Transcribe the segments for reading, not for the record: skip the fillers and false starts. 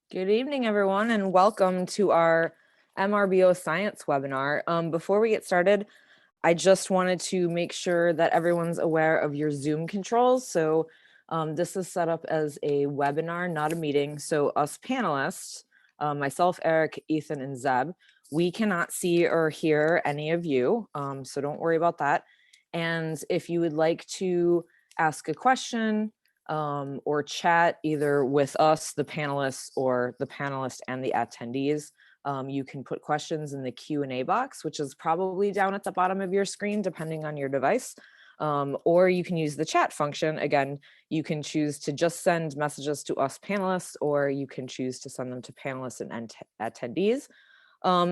Good evening, everyone, and welcome to our MRBO science webinar. Before we get started, I just wanted to make sure that everyone's aware of your Zoom controls. So this is set up as a webinar, not a meeting. So us panelists, myself, Eric, Ethan, and Zeb, we cannot see or hear any of you, so don't worry about that. And if you would like to ask a question, or chat either with us, the panelists, or the panelists and the attendees. You can put questions in the Q&A box, which is probably down at the bottom of your screen, depending on your device. Or you can use the chat function. Again, you can choose to just send messages to us panelists, or you can choose to send them to panelists and attendees.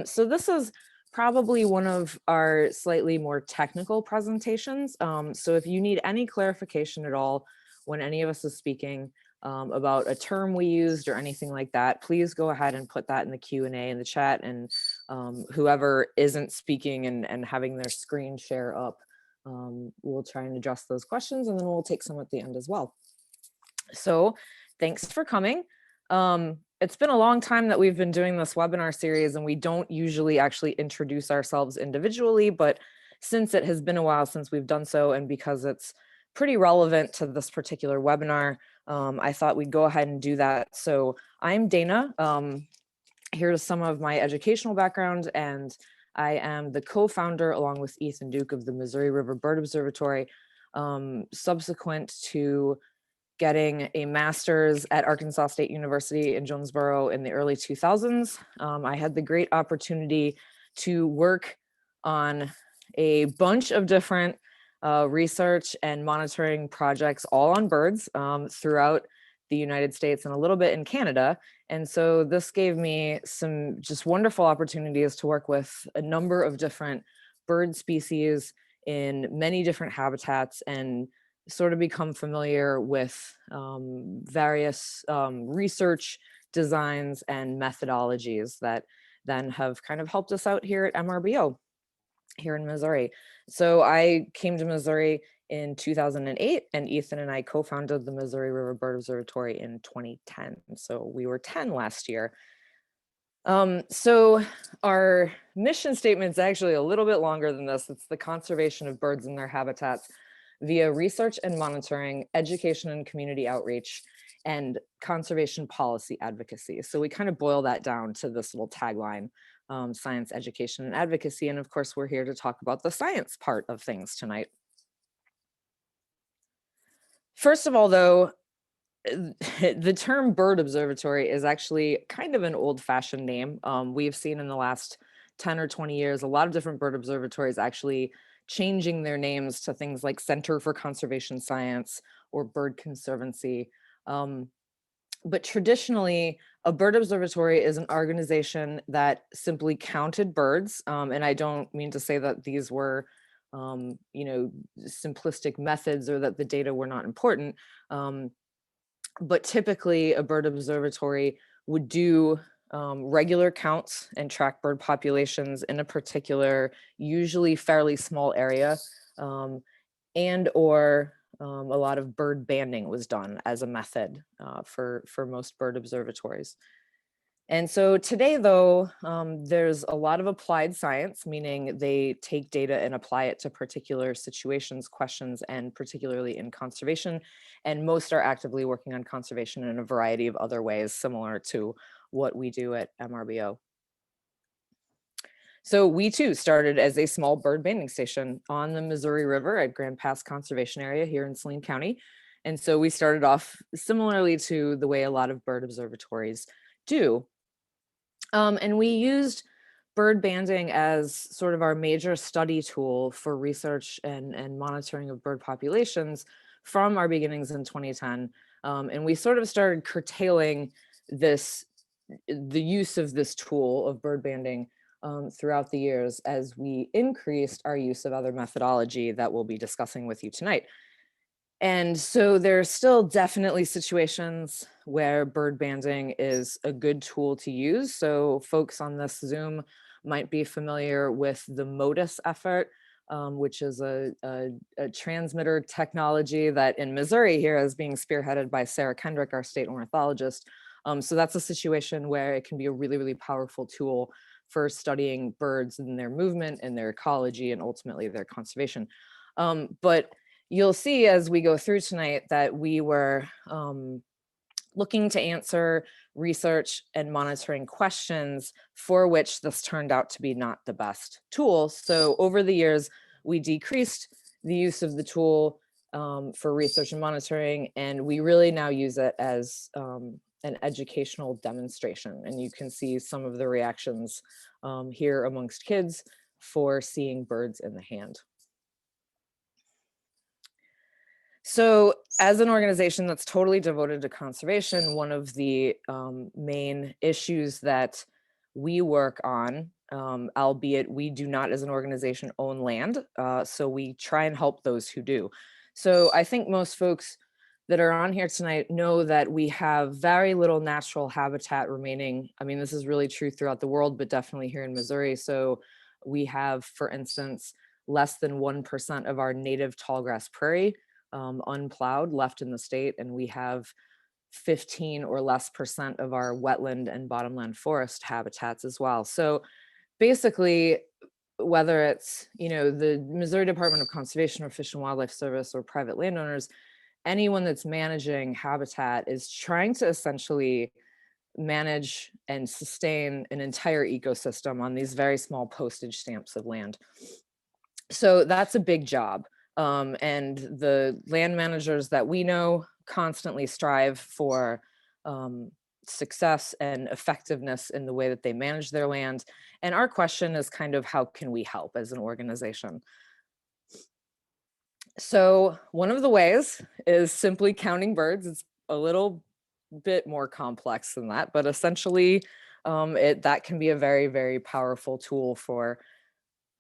So this is probably one of our slightly more technical presentations. So if you need any clarification at all, when any of us is speaking about a term we used or anything like that, please go ahead and put that in the Q&A in the chat, and whoever isn't speaking and having their screen share up, we'll try and address those questions, and then we'll take some at the end as well. So thanks for coming. It's been a long time that we've been doing this webinar series, and we don't usually actually introduce ourselves individually, but since it has been a while since we've done so, and because it's pretty relevant to this particular webinar, I thought we'd go ahead and do that. So I'm Dana. Here's some of my educational background, and I am the co-founder along with Ethan Duke of the Missouri River Bird Observatory. Subsequent to getting a master's at Arkansas State University in Jonesboro in the early 2000s, I had the great opportunity to work on a bunch of different research and monitoring projects, all on birds throughout the United States and a little bit in Canada. And so this gave me some just wonderful opportunities to work with a number of different bird species in many different habitats, and sort of become familiar with various research designs and methodologies that then have kind of helped us out here at MRBO here in Missouri. So I came to Missouri in 2008, and Ethan and I co-founded the Missouri River Bird Observatory in 2010. So we were 10 last year. So our mission statement is actually a little bit longer than this. It's the conservation of birds and their habitats via research and monitoring, education and community outreach, and conservation policy advocacy. So we kind of boil that down to this little tagline: science, education, and advocacy. And of course, we're here to talk about the science part of things tonight. First of all, though, the term bird observatory is actually kind of an old-fashioned name. We've seen in the last 10 or 20 years a lot of different bird observatories actually changing their names to things like Center for Conservation Science or Bird Conservancy. But traditionally, a bird observatory is an organization that simply counted birds. And I don't mean to say that these were simplistic methods or that the data were not important. But typically a bird observatory would do regular counts and track bird populations in a particular, usually fairly small area, and or a lot of bird banding was done as a method for most bird observatories. And so today, though, there's a lot of applied science, meaning they take data and apply it to particular situations, questions, and particularly in conservation. And most are actively working on conservation in a variety of other ways, similar to what we do at MRBO. So we too started as a small bird banding station on the Missouri River at Grand Pass Conservation Area here in Saline County. And so we started off similarly to the way a lot of bird observatories do. And we used bird banding as sort of our major study tool for research and monitoring of bird populations from our beginnings in 2010. And we sort of started curtailing the use of this tool of bird banding throughout the years as we increased our use of other methodology that we'll be discussing with you tonight. And so there's still definitely situations where bird banding is a good tool to use. So folks on this Zoom might be familiar with the MODIS effort, which is a transmitter technology that in Missouri here is being spearheaded by Sarah Kendrick, our state ornithologist. So that's a situation where it can be a really, really powerful tool for studying birds and their movement and their ecology and ultimately their conservation. But you'll see as we go through tonight that we were looking to answer research and monitoring questions for which this turned out to be not the best tool. So over the years, we decreased the use of the tool for research and monitoring, and we really now use it as an educational demonstration. And you can see some of the reactions here amongst kids for seeing birds in the hand. So as an organization that's totally devoted to conservation, one of the main issues that we work on, albeit we do not as an organization own land, so we try and help those who do. So I think most folks that are on here tonight know that we have very little natural habitat remaining. I mean, this is really true throughout the world, but definitely here in Missouri. So we have, for instance, less than 1% of our native tallgrass prairie unplowed left in the state, and we have 15 or less % of our wetland and bottomland forest habitats as well. So basically, whether it's, you know, the Missouri Department of Conservation or Fish and Wildlife Service or private landowners, anyone that's managing habitat is trying to essentially manage and sustain an entire ecosystem on these very small postage stamps of land. So that's a big job. And the land managers that we know constantly strive for success and effectiveness in the way that they manage their land. And our question is kind of how can we help as an organization? So one of the ways is simply counting birds. It's a little bit more complex than that, but essentially that can be a very, very powerful tool for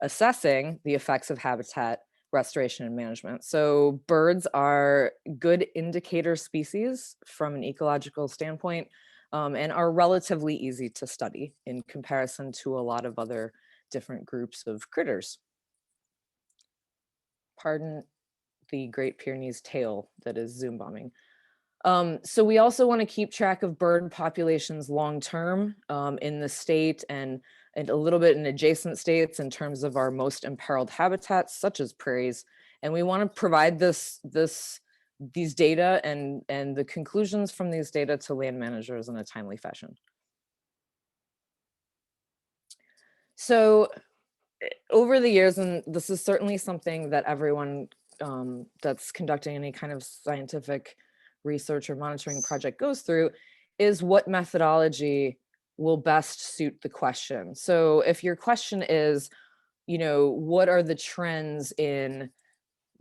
assessing the effects of habitat restoration and management. So birds are good indicator species from an ecological standpoint and are relatively easy to study in comparison to a lot of other different groups of critters. Pardon the Great Pyrenees tail that is zoom bombing. So we also want to keep track of bird populations long-term in the state and a little bit in adjacent states in terms of our most imperiled habitats, such as prairies. And we want to provide these data and the conclusions from these data to land managers in a timely fashion. So over the years, and this is certainly something that everyone that's conducting any kind of scientific research or monitoring project goes through, is what methodology will best suit the question. So if your question is, you know, what are the trends in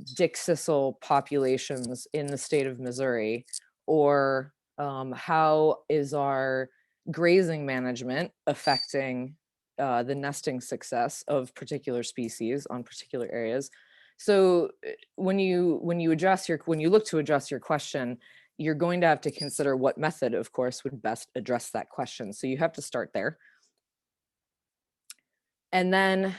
dickcissel populations in the state of Missouri, or how is our grazing management affecting the nesting success of particular species on particular areas. So when you look to address your question, you're going to have to consider what method, of course, would best address that question. So you have to start there. And then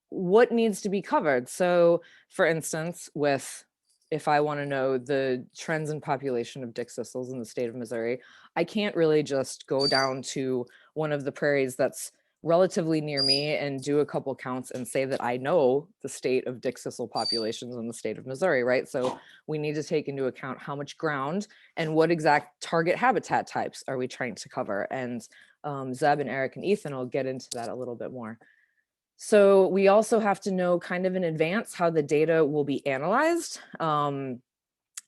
what needs to be covered? So for instance, if I want to know the trends in population of dickcissels in the state of Missouri, I can't really just go down to one of the prairies that's relatively near me and do a couple counts and say that I know the state of dickcissel populations in the state of Missouri, right? So we need to take into account how much ground and what exact target habitat types are we trying to cover. And Zeb and Eric and Ethan will get into that a little bit more. So we also have to know kind of in advance how the data will be analyzed.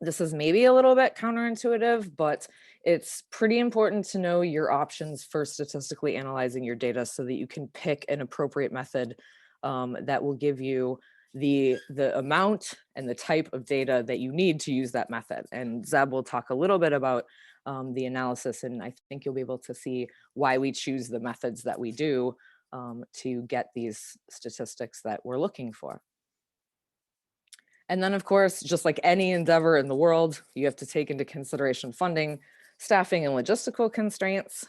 This is maybe a little bit counterintuitive, but it's pretty important to know your options for statistically analyzing your data so that you can pick an appropriate method that will give you the amount and the type of data that you need to use that method. And Zeb will talk a little bit about the analysis, and I think you'll be able to see why we choose the methods that we do to get these statistics that we're looking for. And then, of course, just like any endeavor in the world, you have to take into consideration funding, staffing, and logistical constraints.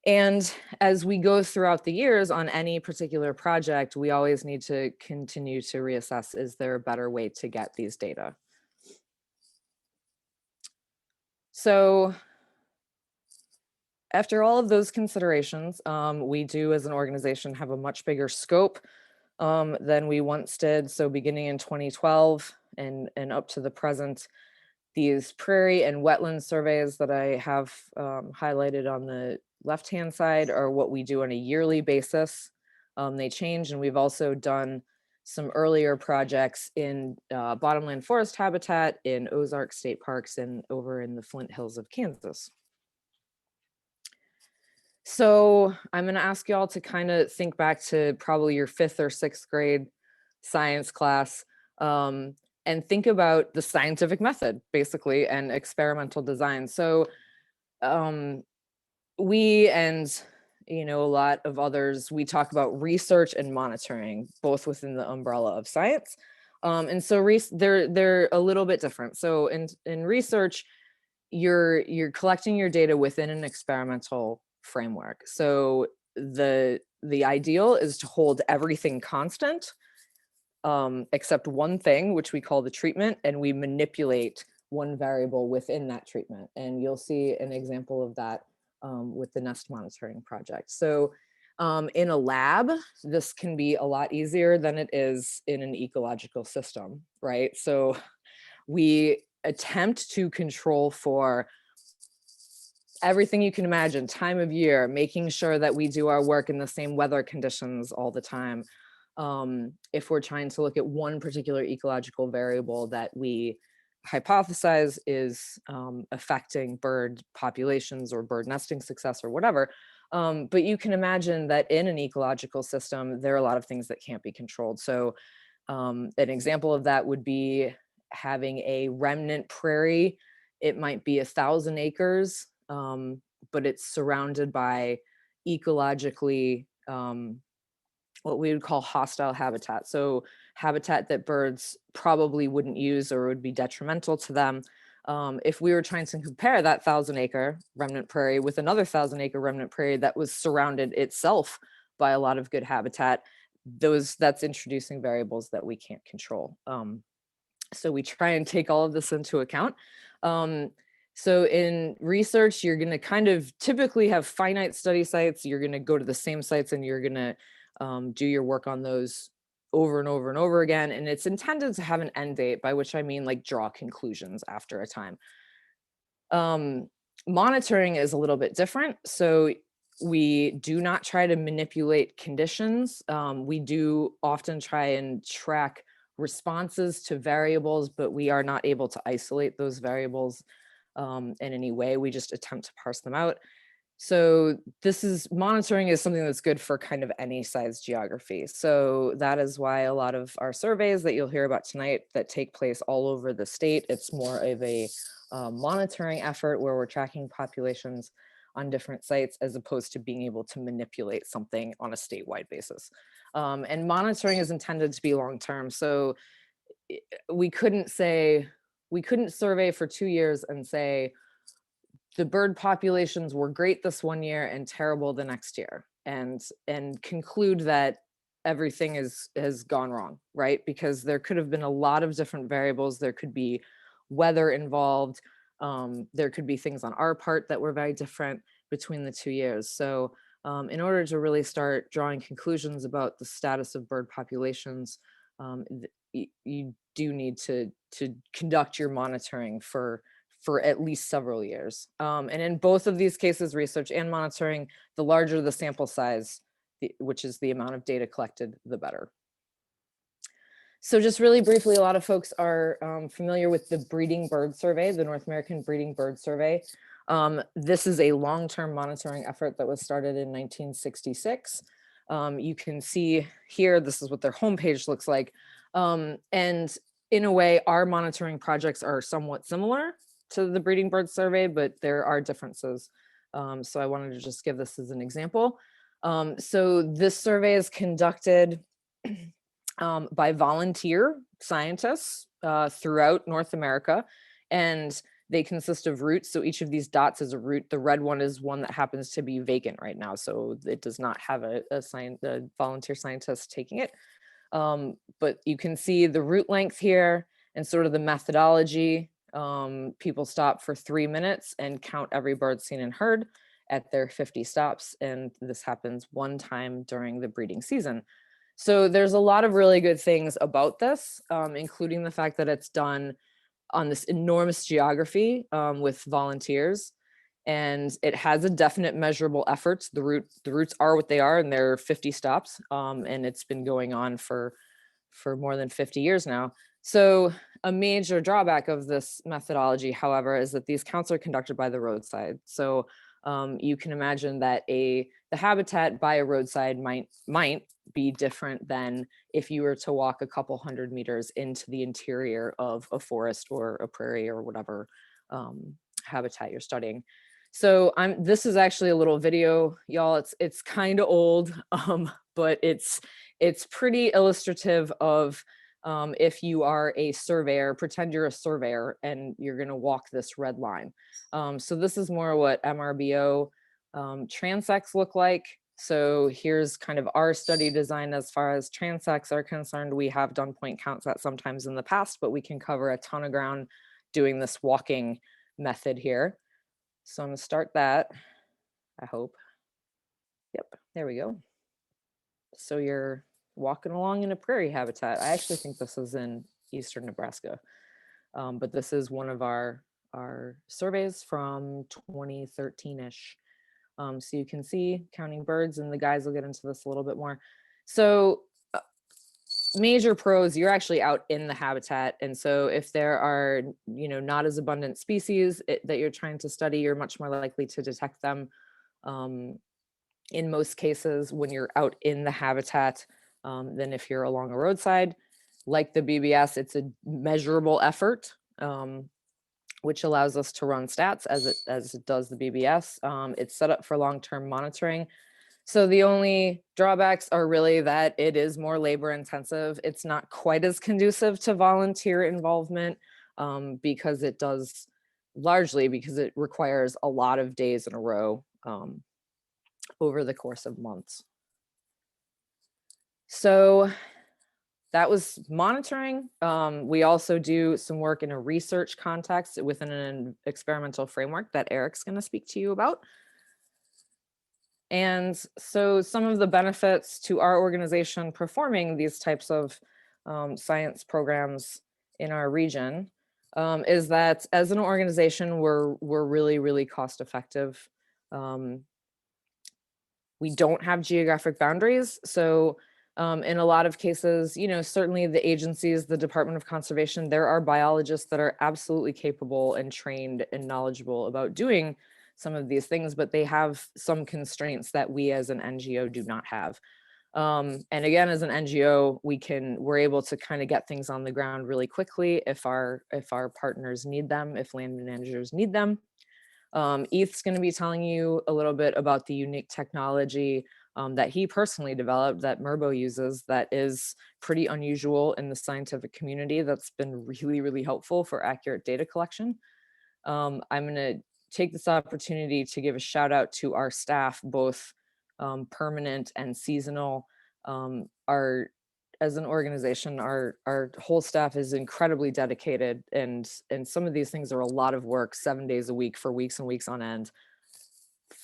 And as we go throughout the years on any particular project, we always need to continue to reassess, is there a better way to get these data? So after all of those considerations, we do as an organization have a much bigger scope than we once did. So beginning in 2012 and up to the present, these prairie and wetland surveys that I have highlighted on the left-hand side are what we do on a yearly basis. They change, and we've also done some earlier projects in bottomland forest habitat in Ozark State Parks and over in the Flint Hills of Kansas. So I'm going to ask y'all to kind of think back to probably your 5th or 6th grade science class and think about the scientific method, basically, and experimental design. So we and a lot of others, we talk about research and monitoring, both within the umbrella of science. And so they're a little bit different. So in research, you're collecting your data within an experimental framework. So the ideal is to hold everything constant, except one thing, which we call the treatment, and we manipulate one variable within that treatment. And you'll see an example of that with the nest monitoring project. So in a lab, this can be a lot easier than it is in an ecological system, right? So we attempt to control for everything you can imagine, time of year, making sure that we do our work in the same weather conditions all the time. If we're trying to look at one particular ecological variable that we hypothesize is affecting bird populations or bird nesting success or whatever. But you can imagine that in an ecological system, there are a lot of things that can't be controlled. So an example of that would be having a remnant prairie. It might be 1,000 acres, but it's surrounded by ecologically what we would call hostile habitat. So habitat that birds probably wouldn't use or would be detrimental to them. If we were trying to compare that 1,000-acre remnant prairie with another 1,000-acre remnant prairie that was surrounded itself by a lot of good habitat, that's introducing variables that we can't control. So we try and take all of this into account. So in research, you're going to kind of typically have finite study sites. You're going to go to the same sites and you're going to do your work on those over and over and over again. And it's intended to have an end date, by which I mean like draw conclusions after a time. Monitoring is a little bit different. So we do not try to manipulate conditions. We do often try and track responses to variables, but we are not able to isolate those variables in any way. We just attempt to parse them out. So monitoring is something that's good for kind of any size geography. So that is why a lot of our surveys that you'll hear about tonight that take place all over the state, it's more of a monitoring effort where we're tracking populations on different sites as opposed to being able to manipulate something on a statewide basis. And monitoring is intended to be long-term. So we couldn't survey for 2 years and say the bird populations were great this one year and terrible the next year, and conclude that everything has gone wrong, right? Because there could have been a lot of different variables. There could be weather involved. There could be things on our part that were very different between the 2 years. So in order to really start drawing conclusions about the status of bird populations, you do need to conduct your monitoring for at least several years. And in both of these cases, research and monitoring, the larger the sample size, which is the amount of data collected, the better. So just really briefly, a lot of folks are familiar with the breeding bird survey, the North American Breeding Bird Survey. This is a long-term monitoring effort that was started in 1966. You can see here, this is what their homepage looks like. And in a way, our monitoring projects are somewhat similar to the Breeding Bird Survey, but there are differences. So I wanted to just give this as an example. So this survey is conducted by volunteer scientists throughout North America, and they consist of routes. So each of these dots is a route. The red one is one that happens to be vacant right now, so it does not have a volunteer scientist taking it. But you can see the route length here and sort of the methodology. People stop for 3 minutes and count every bird seen and heard at their 50 stops. And this happens one time during the breeding season. So there's a lot of really good things about this, including the fact that it's done on this enormous geography with volunteers. And it has a definite measurable effort. The routes are what they are, and they're 50 stops. And it's been going on for more than 50 years now. So a major drawback of this methodology, however, is that these counts are conducted by the roadside. So you can imagine that the habitat by a roadside might be different than if you were to walk a couple hundred meters into the interior of a forest or a prairie or whatever habitat you're studying. So this is actually a little video, y'all. It's kind of old, but it's pretty illustrative of if you are a surveyor, pretend you're a surveyor and you're going to walk this red line. So this is more what MRBO transects look like. So here's kind of our study design as far as transects are concerned. We have done point counts at sometimes in the past, but we can cover a ton of ground doing this walking method here. So I'm going to start that, I hope. Yep, there we go. So you're walking along in a prairie habitat. I actually think this is in eastern Nebraska, but this is one of our surveys from 2013-ish. So you can see counting birds, and the guys will get into this a little bit more. So major pros, you're actually out in the habitat. And so if there are, not as abundant species that you're trying to study, you're much more likely to detect them. In most cases, when you're out in the habitat, than if you're along a roadside. Like the BBS, it's a measurable effort, which allows us to run stats as it does the BBS. It's set up for long-term monitoring. So the only drawbacks are really that it is more labor intensive. It's not quite as conducive to volunteer involvement because it requires a lot of days in a row over the course of months. So that was monitoring. We also do some work in a research context within an experimental framework that Eric's going to speak to you about. And so some of the benefits to our organization performing these types of science programs in our region is that as an organization, we're really, really cost effective. We don't have geographic boundaries. So in a lot of cases, certainly the agencies, the Department of Conservation, there are biologists that are absolutely capable and trained and knowledgeable about doing some of these things, but they have some constraints that we as an NGO do not have. And again, as an NGO, we're able to kind of get things on the ground really quickly if our partners need them, if land managers need them. Eth's going to be telling you a little bit about the unique technology that he personally developed that MRBO uses that is pretty unusual in the scientific community that's been really, really helpful for accurate data collection. I'm going to take this opportunity to give a shout out to our staff, both permanent and seasonal. As an organization, our whole staff is incredibly dedicated, and some of these things are a lot of work, 7 days a week for weeks and weeks on end.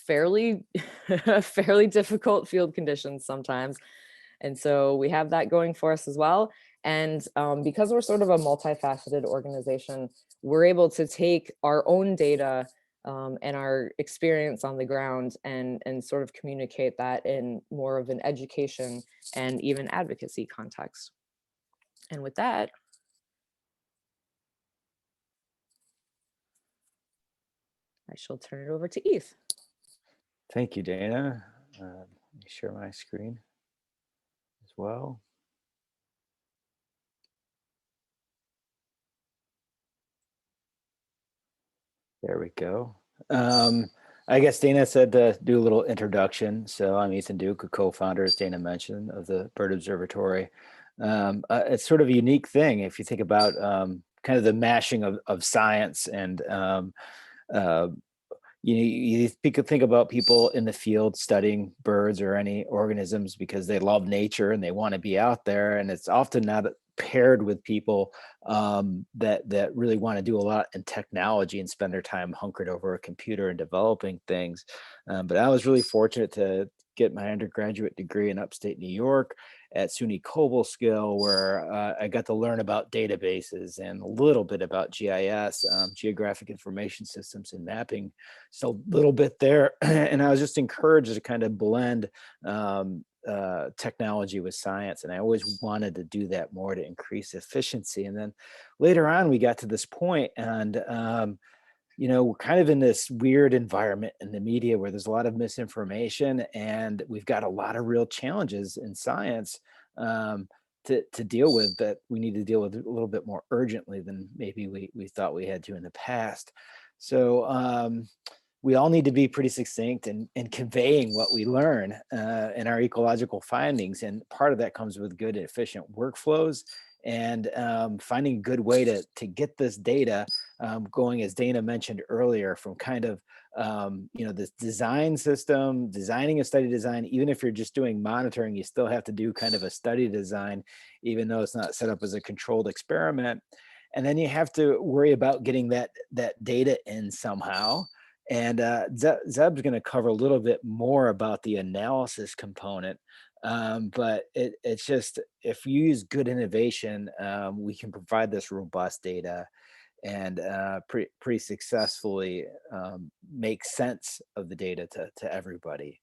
Fairly difficult field conditions sometimes. And so we have that going for us as well. And because we're sort of a multifaceted organization, we're able to take our own data and our experience on the ground and sort of communicate that in more of an education and even advocacy context. And with that, I shall turn it over to Eth. Thank you, Dana. Let me share my screen as well. There we go. I guess Dana said to do a little introduction. So I'm Ethan Duke, a co-founder, as Dana mentioned, of the Bird Observatory. It's sort of a unique thing if you think about kind of the mashing of science and you think about people in the field studying birds or any organisms because they love nature and they want to be out there, and it's often not paired with people that really want to do a lot in technology and spend their time hunkered over a computer and developing things. But I was really fortunate to get my undergraduate degree in upstate New York at SUNY Cobleskill, where I got to learn about databases and a little bit about GIS, geographic information systems and mapping. So a little bit there. And I was just encouraged to kind of blend technology with science. And I always wanted to do that more to increase efficiency. And then later on, we got to this point and we're kind of in this weird environment in the media where there's a lot of misinformation and we've got a lot of real challenges in science to deal with that we need to deal with a little bit more urgently than maybe we thought we had to in the past. So we all need to be pretty succinct in conveying what we learn in our ecological findings. And part of that comes with good and efficient workflows and finding a good way to get this data going, as Dana mentioned earlier, from kind of this design system, designing a study design. Even if you're just doing monitoring, you still have to do kind of a study design, even though it's not set up as a controlled experiment. And then you have to worry about getting that data in somehow. And Zeb's going to cover a little bit more about the analysis component. But it's just, if you use good innovation, we can provide this robust data and pretty successfully make sense of the data to everybody.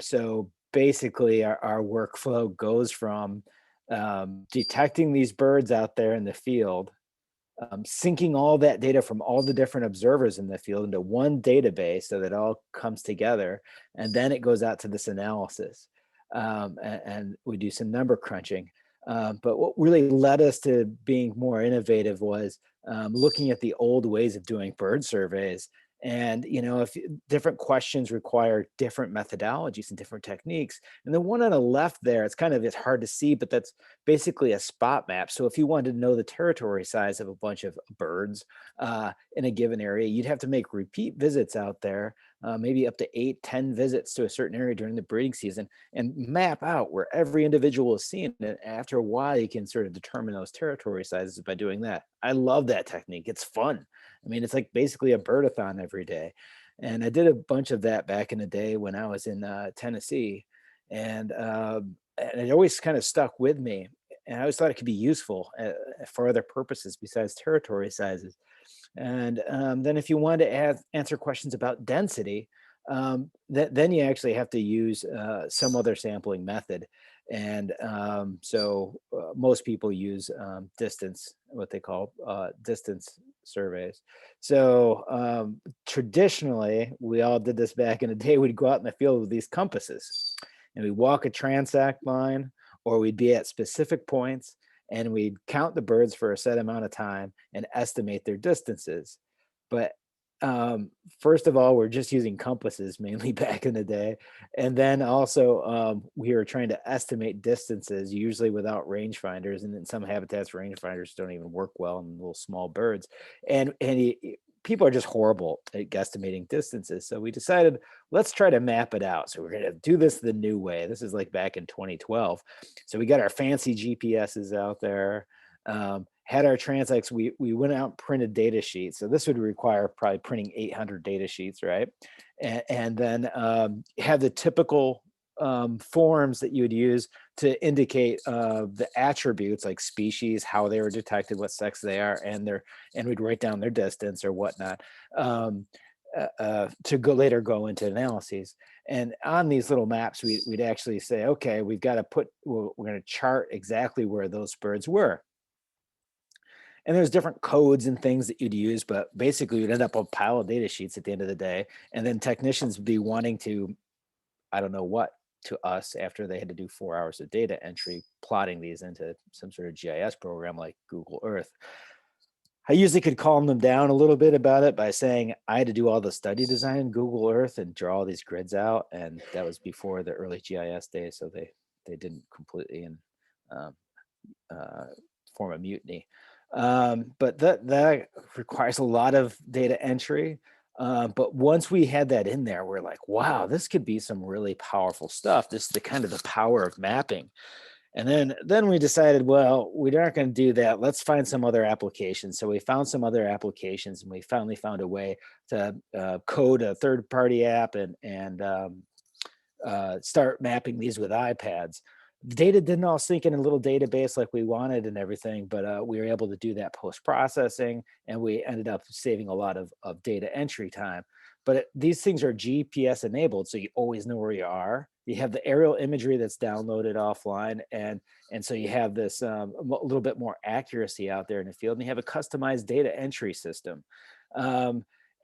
So basically, our workflow goes from detecting these birds out there in the field, syncing all that data from all the different observers in the field into one database so that it all comes together, and then it goes out to this analysis. And we do some number crunching. But what really led us to being more innovative was looking at the old ways of doing bird surveys. And, if different questions require different methodologies and different techniques. And the one on the left there, it's hard to see, but that's basically a spot map. So if you wanted to know the territory size of a bunch of birds in a given area, you'd have to make repeat visits out there, maybe up to 8-10 visits to a certain area during the breeding season, and map out where every individual is seen. And after a while, you can sort of determine those territory sizes by doing that. I love that technique. It's fun. I mean, it's like basically a birdathon every day. And I did a bunch of that back in the day when I was in Tennessee. And it always kind of stuck with me. And I always thought it could be useful for other purposes besides territory sizes. And then if you wanted to answer questions about density, then you actually have to use some other sampling method. And so most people use distance, what they call distance surveys. So traditionally, we all did this back in the day. We'd go out in the field with these compasses and we'd walk a transect line, or we'd be at specific points and we'd count the birds for a set amount of time and estimate their distances. But first of all, we're just using compasses mainly back in the day. And then also we were trying to estimate distances, usually without rangefinders. And in some habitats, rangefinders don't even work well in little small birds. And people are just horrible at guesstimating distances. So we decided, let's try to map it out. So we're going to do this the new way. This is like back in 2012. So we got our fancy GPSs out there. Had our transects, we went out and printed data sheets. So this would require probably printing 800 data sheets, right? And then have the typical forms that you would use to indicate the attributes like species, how they were detected, what sex they are, and we'd write down their distance or whatnot to later go into analyses. And on these little maps, we'd actually say, okay, we're going to chart exactly where those birds were. And there's different codes and things that you'd use, but basically you'd end up with a pile of data sheets at the end of the day. And then technicians would be wanting to, I don't know what, to us after they had to do 4 hours of data entry, plotting these into some sort of GIS program like Google Earth. I usually could calm them down a little bit about it by saying I had to do all the study design in Google Earth and draw all these grids out. And that was before the early GIS days, so they didn't completely form a mutiny. But that requires a lot of data entry. But once we had that in there, we're like, wow, this could be some really powerful stuff. This is the kind of the power of mapping. And then we decided, well, we aren't going to do that. Let's find some other applications. So we found some other applications, and we finally found a way to code a third-party app and start mapping these with iPads. The data didn't all sync in a little database like we wanted and everything, but we were able to do that post-processing, and we ended up saving a lot of data entry time. But these things are GPS enabled, so you always know where you are. You have the aerial imagery that's downloaded offline, and so you have this a little bit more accuracy out there in the field, and you have a customized data entry system.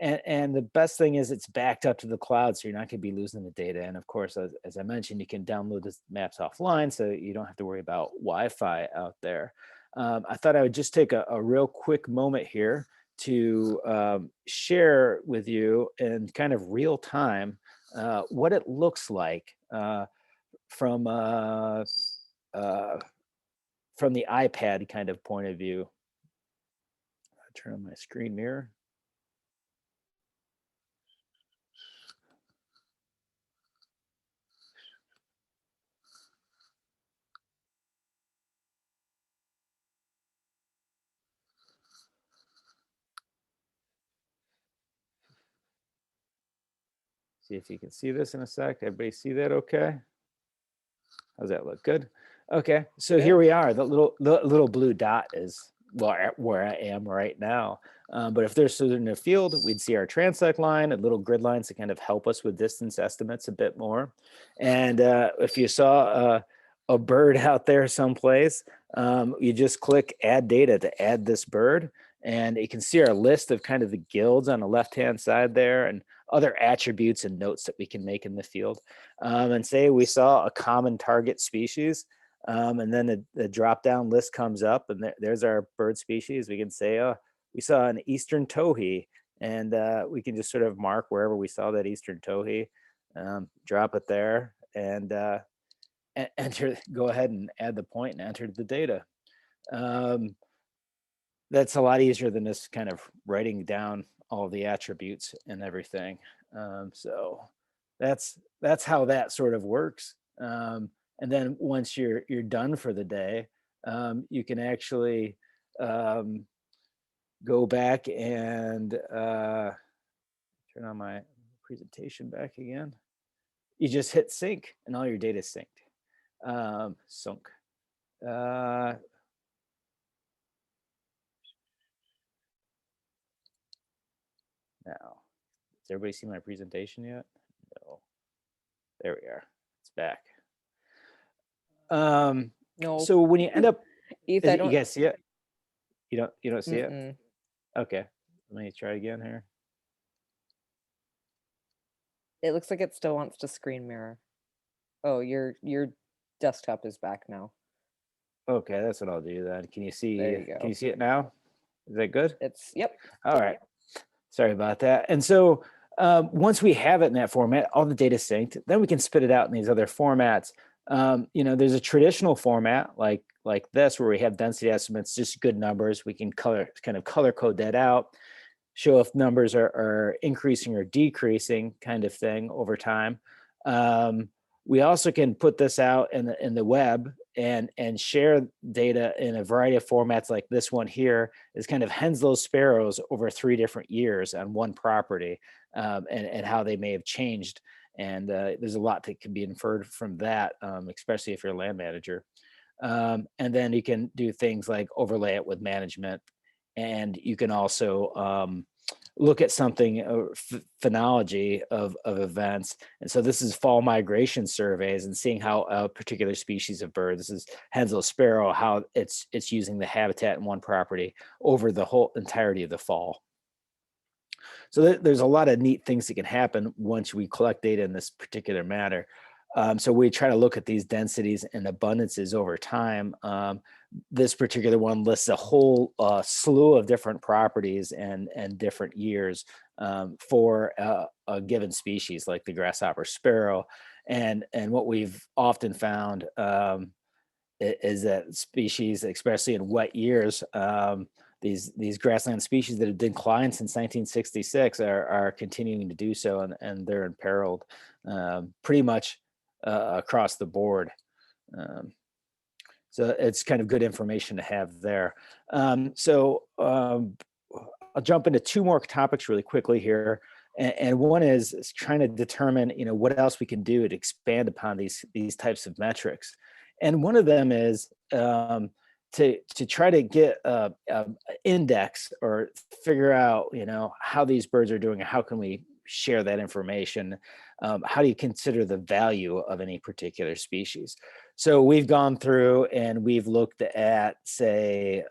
And the best thing is it's backed up to the cloud, so you're not going to be losing the data. And of course, as I mentioned, you can download the maps offline, so you don't have to worry about Wi-Fi out there. I thought I would just take a real quick moment here to share with you in kind of real time what it looks like from the iPad kind of point of view. I'll turn on my screen mirror. See if you can see this in a sec. Everybody see that okay? How's that look? Good. Okay, so here we are. The little blue dot is where I am right now. But if there's in the field, we'd see our transect line and little grid lines to kind of help us with distance estimates a bit more. And if you saw a bird out there someplace, you just click add data to add this bird. And you can see our list of kind of the guilds on the left-hand side there and other attributes and notes that we can make in the field. And say we saw a common target species, and then the drop-down list comes up, and there's our bird species. We can say, oh, we saw an eastern towhee, and we can just sort of mark wherever we saw that eastern towhee, drop it there, and enter. Go ahead and add the point and enter the data. That's a lot easier than this kind of writing down all the attributes and everything. So that's how that sort of works. And then once you're done for the day, you can actually go back and turn on my presentation back again. You just hit sync, and all your data is synced. Sunk. Now, does everybody see my presentation yet? No. There we are. It's back. No. So when you end up, Eth, you guys see it? You don't see Mm-mm. it? Okay. Let me try again here. It looks like it still wants to screen mirror. Oh, your desktop is back now. Okay, that's what I'll do then. Can you see? There you go. Can you see it now? Is that good? It's yep. All right. Sorry about that. And so once we have it in that format, all the data synced, then we can spit it out in these other formats. There's a traditional format like this where we have density estimates, just good numbers. We can color code that out, show if numbers are increasing or decreasing kind of thing over time. We also can put this out in the web and share data in a variety of formats. Like this one here is kind of Henslow's sparrows over 3 different years on one property, and how they may have changed. And there's a lot that can be inferred from that, especially if you're a land manager. And then you can do things like overlay it with management, and you can also look at something, phenology of events. And so this is fall migration surveys and seeing how a particular species of bird, this is Henslow's sparrow, how it's using the habitat in one property over the whole entirety of the fall. So there's a lot of neat things that can happen once we collect data in this particular manner. So we try to look at these densities and abundances over time. This particular one lists a whole slew of different properties and different years for a given species, like the grasshopper sparrow. And what we've often found is that species, especially in wet years, these grassland species that have declined since 1966 are continuing to do so, and they're imperiled pretty much across the board. So it's kind of good information to have there. I'll jump into two more topics really quickly here. And one is trying to determine, what else we can do to expand upon these types of metrics. And one of them is to try to get a index or figure out, how these birds are doing and how can we share that information. How do you consider the value of any particular species? So we've gone through and we've looked at, say,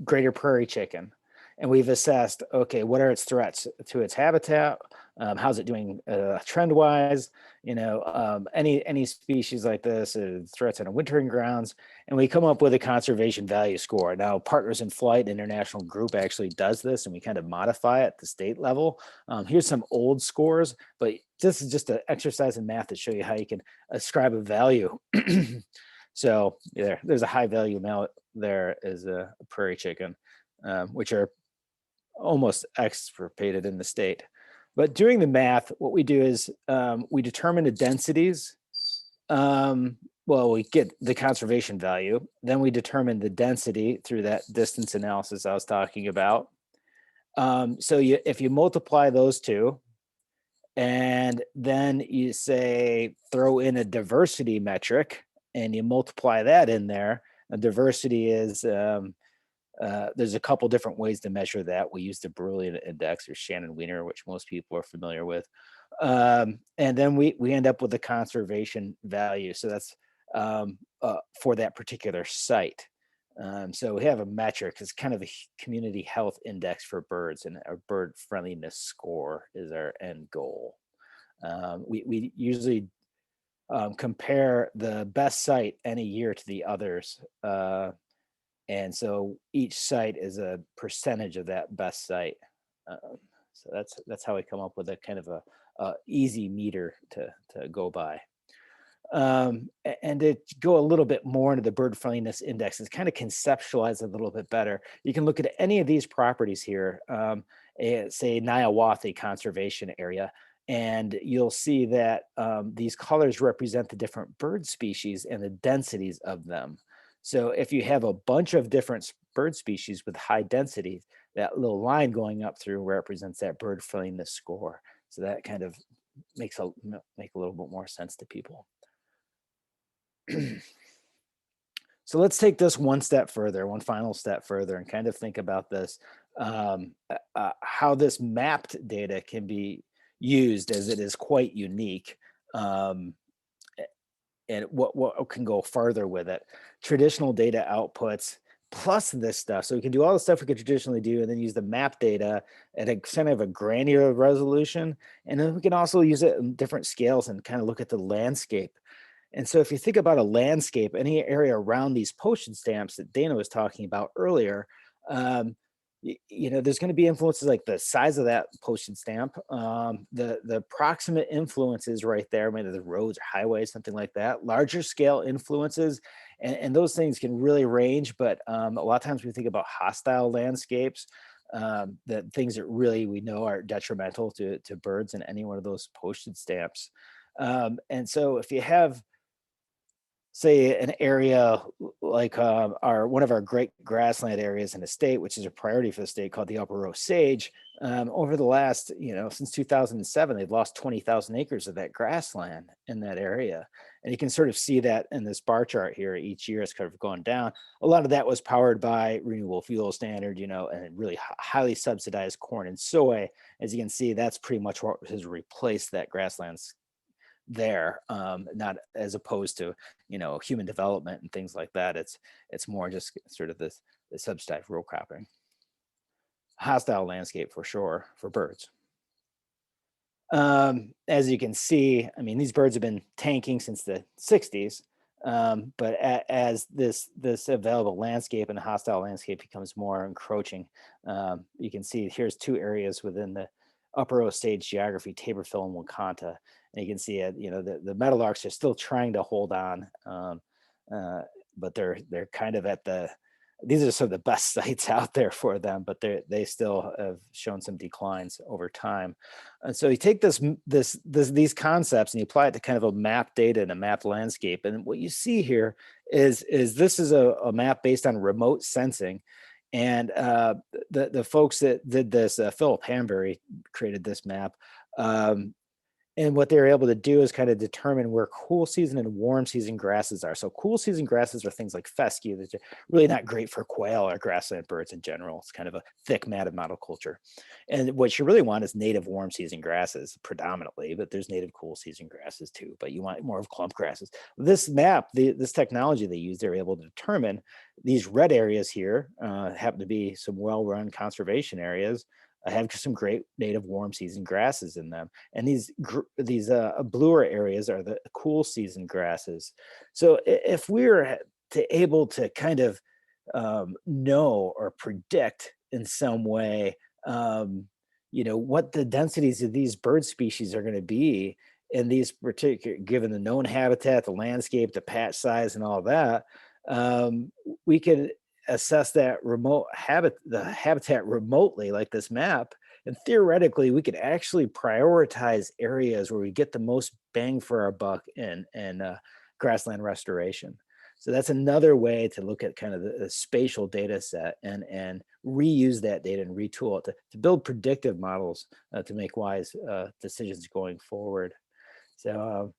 greater prairie chicken, and we've assessed, okay, what are its threats to its habitat? How's it doing trend wise? Any species like this, threats on wintering grounds, and we come up with a conservation value score. Now, Partners in Flight International Group actually does this, and we kind of modify it at the state level. Here's some old scores, but this is just an exercise in math to show you how you can ascribe a value. So there's a high value male. There is a prairie chicken, which are almost extirpated in the state. But doing the math, what we do is we determine the densities. We get the conservation value. Then we determine the density through that distance analysis I was talking about. If you multiply those two, and then you say throw in a diversity metric, and you multiply that in there. And diversity is there's a couple different ways to measure that. We use the Brilliant Index or Shannon-Weiner, which most people are familiar with. And then we end up with the conservation value. So that's for that particular site. So we have a metric. It's kind of a community health index for birds, and our bird friendliness score is our end goal. We usually compare the best site any year to the others. And so each site is a percentage of that best site. So that's how we come up with a kind of a easy meter to go by. And to go a little bit more into the bird friendliness index is kind of conceptualize a little bit better. You can look at any of these properties here, say Niawathi Conservation Area, and you'll see that these colors represent the different bird species and the densities of them. So if you have a bunch of different bird species with high densities, that little line going up through represents that bird friendliness score. So that kind of make a little bit more sense to people. So let's take this one final step further, and kind of think about this, how this mapped data can be used, as it is quite unique, and what can go further with it. Traditional data outputs plus this stuff. So we can do all the stuff we could traditionally do, and then use the map data at a kind of a granular resolution. And then we can also use it in different scales and kind of look at the landscape. And so if you think about a landscape, any area around these postage stamps that Dana was talking about earlier, there's going to be influences like the size of that postage stamp, the proximate influences right there, maybe the roads or highways, something like that, larger scale influences. And those things can really range, but a lot of times we think about hostile landscapes, the things that really we know are detrimental to birds in any one of those postage stamps. And so if you have, say, an area like one of our great grassland areas in the state, which is a priority for the state, called the Upper Osage. Over the last, since 2007, they've lost 20,000 acres of that grassland in that area. And you can sort of see that in this bar chart here. Each year it's kind of gone down. A lot of that was powered by renewable fuel standard, and really highly subsidized corn and soy. As you can see, that's pretty much what has replaced that grasslands there, not as opposed to human development and things like that. It's more just sort of the subsidized row cropping. Hostile landscape for sure for birds. As you can see, I mean, these birds have been tanking since the 60s, but as this available landscape and hostile landscape becomes more encroaching, you can see here's two areas within the Upper Osage geography, Taborville and Wakanta. And you can see it, the meadowlarks are still trying to hold on, but they're kind of at the these are some of the best sites out there for them, but they still have shown some declines over time. And so you take these concepts and you apply it to kind of a map data and a map landscape. And what you see here is this is a map based on remote sensing. And the folks that did this, Philip Hambury created this map. And what they were able to do is kind of determine where cool season and warm season grasses are. So cool season grasses are things like fescue that's really not great for quail or grassland birds in general. It's kind of a thick matted monoculture. And what you really want is native warm season grasses predominantly, but there's native cool season grasses too, but you want more of clump grasses. This map, this technology they use, they're able to determine these red areas here happen to be some well-run conservation areas, have some great native warm season grasses in them, and these bluer areas are the cool season grasses. So if we're able to kind of know or predict in some way, what the densities of these bird species are going to be in these particular, given the known habitat, the landscape, the patch size, and all that, we could assess that the habitat remotely, like this map, and theoretically we could actually prioritize areas where we get the most bang for our buck in grassland restoration. So that's another way to look at kind of the spatial data set and reuse that data and retool it to build predictive models to make wise decisions going forward. So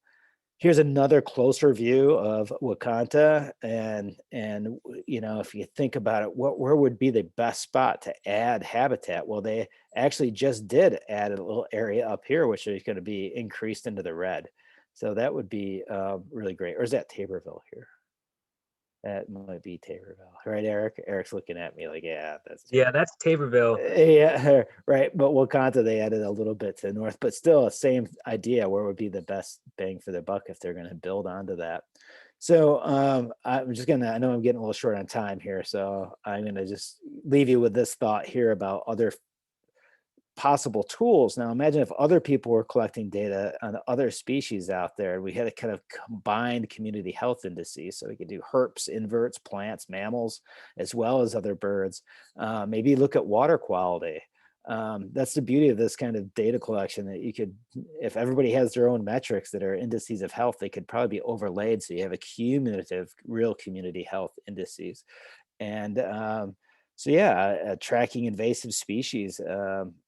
here's another closer view of Wakanta, and if you think about it, where would be the best spot to add habitat? Well, they actually just did add a little area up here, which is going to be increased into the red. So that would be really great. Or is that Taborville here? That might be Taborville, right, Eric? Eric's looking at me like, yeah, that's Taborville. Yeah, right. But Wakanta, they added a little bit to the north, but still the same idea. Where would be the best bang for their buck if they're going to build onto that? So I'm just gonna. I know I'm getting a little short on time here, so I'm gonna just leave you with this thought here about other possible tools. Now imagine if other people were collecting data on other species out there. We had a kind of combined community health indices, so we could do herps, inverts, plants, mammals, as well as other birds. Maybe look at water quality. That's the beauty of this kind of data collection, that you could, if everybody has their own metrics that are indices of health, they could probably be overlaid, so you have a cumulative real community health indices. And so yeah, tracking invasive species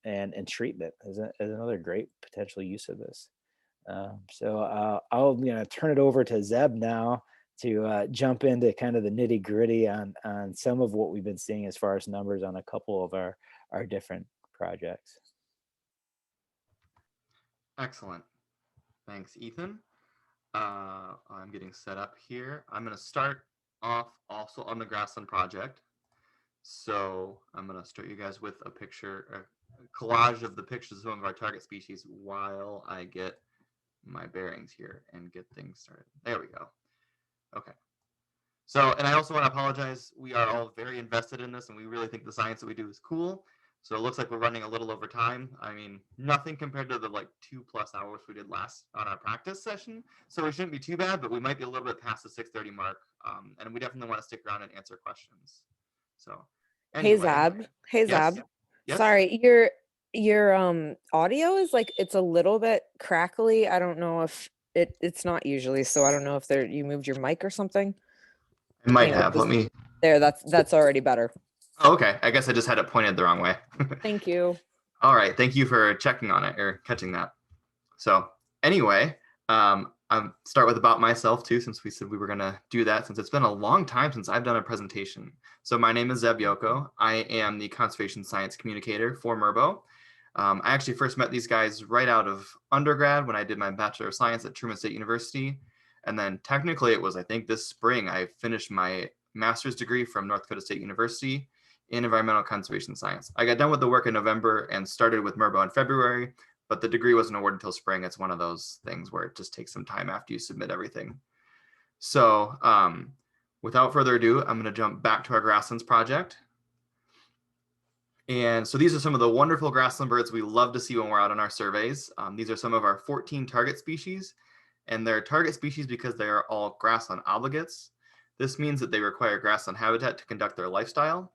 and treatment is another great potential use of this. So I'm going to turn it over to Zeb now to jump into kind of the nitty gritty on some of what we've been seeing as far as numbers on a couple of our different projects. Excellent. Thanks, Ethan. I'm getting set up here. I'm going to start off also on the Grassland project. So I'm going to start you guys with a picture, a collage of the pictures of some of our target species while I get my bearings here and get things started. There we go. Okay. So, and I also want to apologize. We are all very invested in this, and we really think the science that we do is cool. So it looks like we're running a little over time. I mean, nothing compared to the 2+ hours we did last on our practice session. So we shouldn't be too bad, but we might be a little bit past the 6:30 mark. And we definitely want to stick around and answer questions. So anyway. Hey Zab. Yes? Sorry, your audio is it's a little bit crackly. I don't know if it's not usually, so I don't know if you moved your mic or something. It might have. Let me. There, that's already better. Oh, okay. I guess I just had it pointed the wrong way. Thank you. All right. Thank you for checking on it or catching that. So anyway, I'll start with about myself too, since we said we were going to do that, since it's been a long time since I've done a presentation. So my name is Zeb Yoko. I am the conservation science communicator for MRBO. I actually first met these guys right out of undergrad when I did my Bachelor of Science at Truman State University. And then technically it was, I think this spring, I finished my master's degree from North Dakota State University in environmental conservation science. I got done with the work in November and started with MRBO in February, but the degree wasn't awarded until spring. It's one of those things where it just takes some time after you submit everything. So without further ado, I'm going to jump back to our Grasslands project. And so these are some of the wonderful grassland birds we love to see when we're out on our surveys. These are some of our 14 target species, and they're target species because they are all grassland obligates. This means that they require grassland habitat to conduct their lifestyle.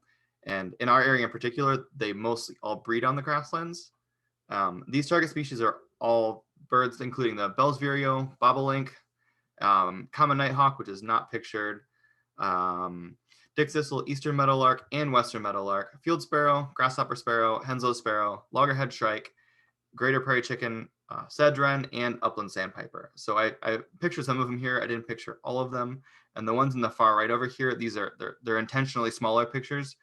And in our area in particular, they mostly all breed on the grasslands. These target species are all birds, including the Bellsvirio, bobolink, common nighthawk, which is not pictured, dick thistle, eastern meadowlark, and western meadowlark, field sparrow, grasshopper sparrow, Henslow sparrow, loggerhead shrike, greater prairie chicken, sedge wren, and upland sandpiper. So I pictured some of them here. I didn't picture all of them. And the ones in the far right over here, they're intentionally smaller pictures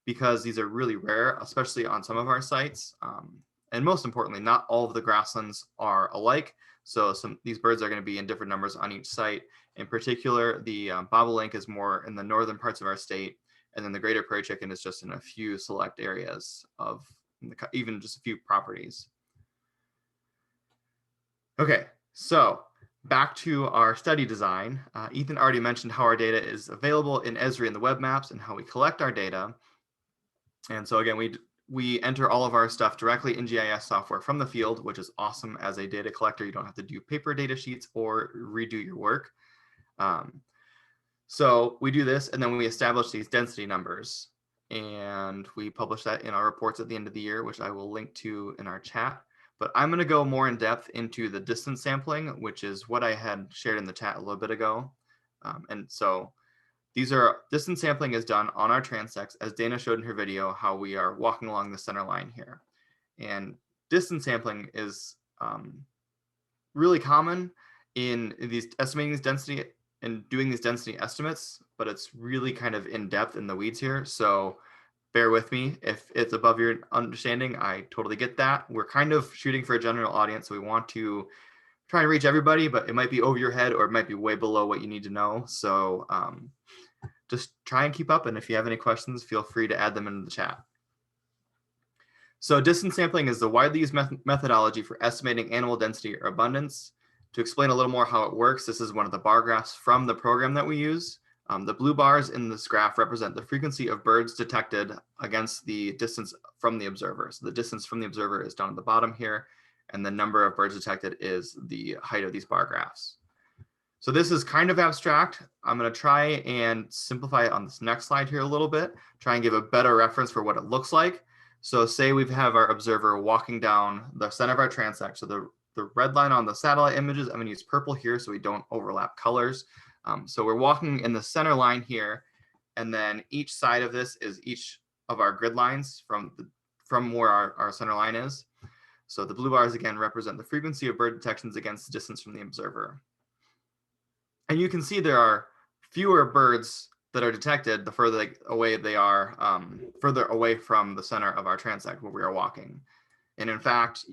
because these are really rare, especially on some of our sites. And most importantly, not all of the grasslands are alike. So these birds are going to be in different numbers on each site. In particular, the bobolink is more in the northern parts of our state, and then the greater prairie chicken is just in a few select areas of even just a few properties. Okay, so back to our study design. Ethan already mentioned how our data is available in Esri and the web maps and how we collect our data. And so again, we enter all of our stuff directly in GIS software from the field, which is awesome as a data collector. You don't have to do paper data sheets or redo your work. So we do this, and then we establish these density numbers, and we publish that in our reports at the end of the year, which I will link to in our chat. But I'm going to go more in depth into the distance sampling, which is what I had shared in the chat a little bit ago. And so distance sampling is done on our transects, as Dana showed in her video, how we are walking along the center line here. And distance sampling is really common in these estimating this density and doing these density estimates, but it's really kind of in depth in the weeds here. So bear with me if it's above your understanding. I totally get that. We're kind of shooting for a general audience, so we want to try and reach everybody, but it might be over your head or it might be way below what you need to know. So just try and keep up, and if you have any questions, feel free to add them into the chat. So distance sampling is the widely used methodology for estimating animal density or abundance. To explain a little more how it works, this is one of the bar graphs from the program that we use. The blue bars in this graph represent the frequency of birds detected against the distance from the observer. So the distance from the observer is down at the bottom here, and the number of birds detected is the height of these bar graphs. So this is kind of abstract. I'm going to try and simplify it on this next slide here a little bit, try and give a better reference for what it looks like. So say we have our observer walking down the center of our transect. So the red line on the satellite images, I'm going to use purple here so we don't overlap colors. So we're walking in the center line here, and then each side of this is each of our grid lines from where our center line is. So the blue bars again represent the frequency of bird detections against the distance from the observer. And you can see there are fewer birds that are detected the further away they are, further away from the center of our transect where we are walking. And in fact,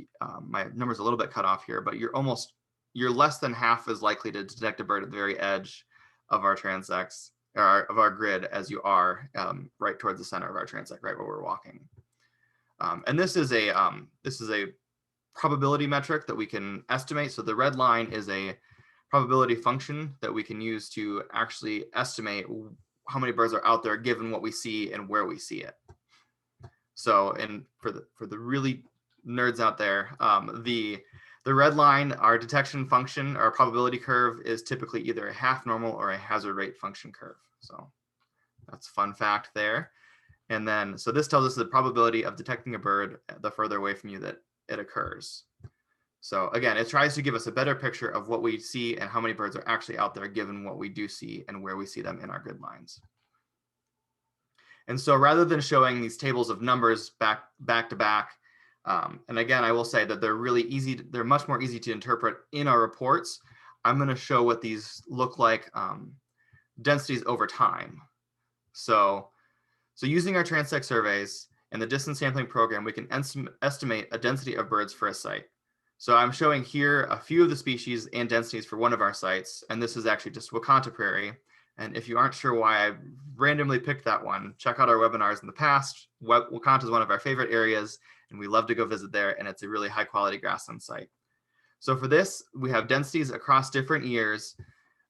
my number's a little bit cut off here, but you're less than half as likely to detect a bird at the very edge of our transects, or of our grid, as you are right towards the center of our transect, right where we're walking. And this is a probability metric that we can estimate. So the red line is a probability function that we can use to actually estimate how many birds are out there given what we see and where we see it. So, and for the really nerds out there, the red line, our detection function, our probability curve, is typically either a half normal or a hazard rate function curve. So that's a fun fact there. And then, so this tells us the probability of detecting a bird the further away from you that it occurs. So again, it tries to give us a better picture of what we see and how many birds are actually out there given what we do see and where we see them in our grid lines. And so rather than showing these tables of numbers back to back, and again, I will say that they're really easy, they're much more easy to interpret in our reports. I'm going to show what these look like densities over time. So using our transect surveys and the distance sampling program, we can estimate a density of birds for a site. So I'm showing here a few of the species and densities for one of our sites, and this is actually just Wakanta Prairie. And if you aren't sure why I randomly picked that one, check out our webinars in the past. Wakanta is one of our favorite areas, and we love to go visit there, and it's a really high quality grassland site. So for this, we have densities across different years,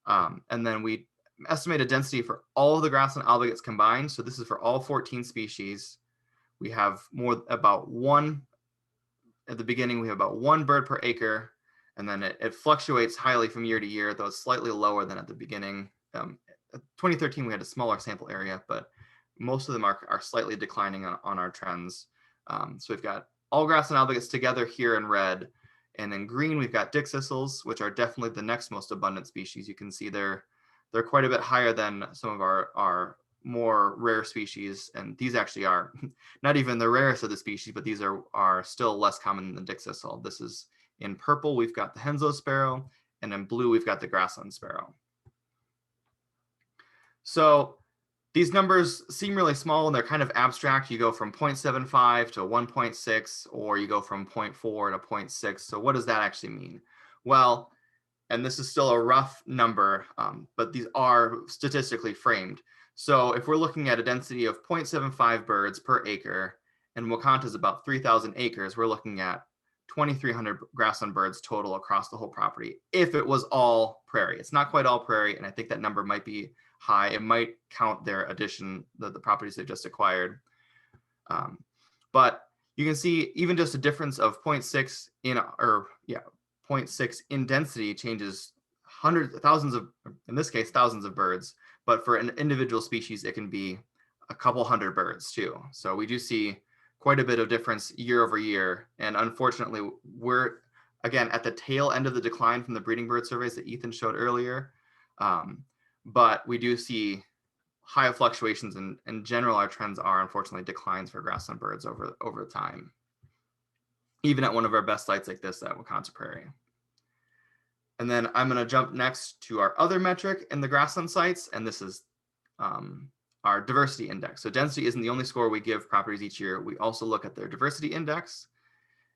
and then we estimate a density for all of the grassland obligates combined. So this is for all 14 species. We have about one. At the beginning, we have about 1 bird per acre, and then it fluctuates highly from year to year, though it's slightly lower than at the beginning. 2013 we had a smaller sample area, but most of them are slightly declining on our trends. So we've got all grassland obligates together here in red, and in green we've got dick thistles, which are definitely the next most abundant species. You can see they're quite a bit higher than some of our more rare species, and these actually are not even the rarest of the species, but these are still less common than the dick thistle. This is in purple, we've got the Henslow sparrow, and in blue, we've got the grassland sparrow. So these numbers seem really small and they're kind of abstract. You go from 0.75 to 1.6, or you go from 0.4 to 0.6. So what does that actually mean? Well, and this is still a rough number, but these are statistically framed. So if we're looking at a density of 0.75 birds per acre, and Wakanta is about 3,000 acres, we're looking at 2,300 grassland birds total across the whole property, if it was all prairie. It's not quite all prairie, and I think that number might be high. It might count their addition, the properties they just acquired. But you can see even just a difference of 0.6 0.6 in density changes thousands of, in this case, thousands of birds. But for an individual species, it can be a couple hundred birds too. So we do see quite a bit of difference year over year. And unfortunately, we're, again, at the tail end of the decline from the breeding bird surveys that Ethan showed earlier. But we do see high fluctuations, and in general, our trends are unfortunately declines for grassland birds over time, even at one of our best sites like this at Wakanta Prairie. And then I'm going to jump next to our other metric in the grassland sites, and this is our diversity index. So density isn't the only score we give properties each year. We also look at their diversity index.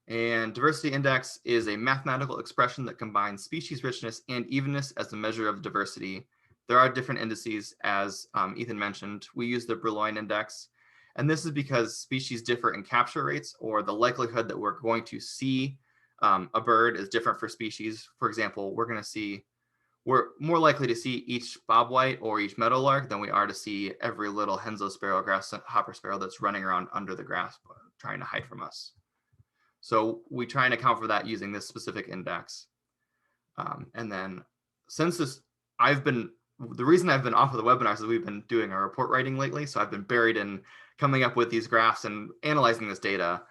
And diversity index is a mathematical expression that combines species richness and evenness as a measure of diversity. There are different indices, as Ethan mentioned. We use the Brillouin index, and this is because species differ in capture rates, or the likelihood that we're going to see a bird is different for species. For example, we're more likely to see each bobwhite or each meadowlark than we are to see every little Henslow sparrow, grasshopper sparrow that's running around under the grass trying to hide from us. So we try and account for that using this specific index. And then since the reason I've been off of the webinars is we've been doing our report writing lately. So I've been buried in coming up with these graphs and analyzing this data.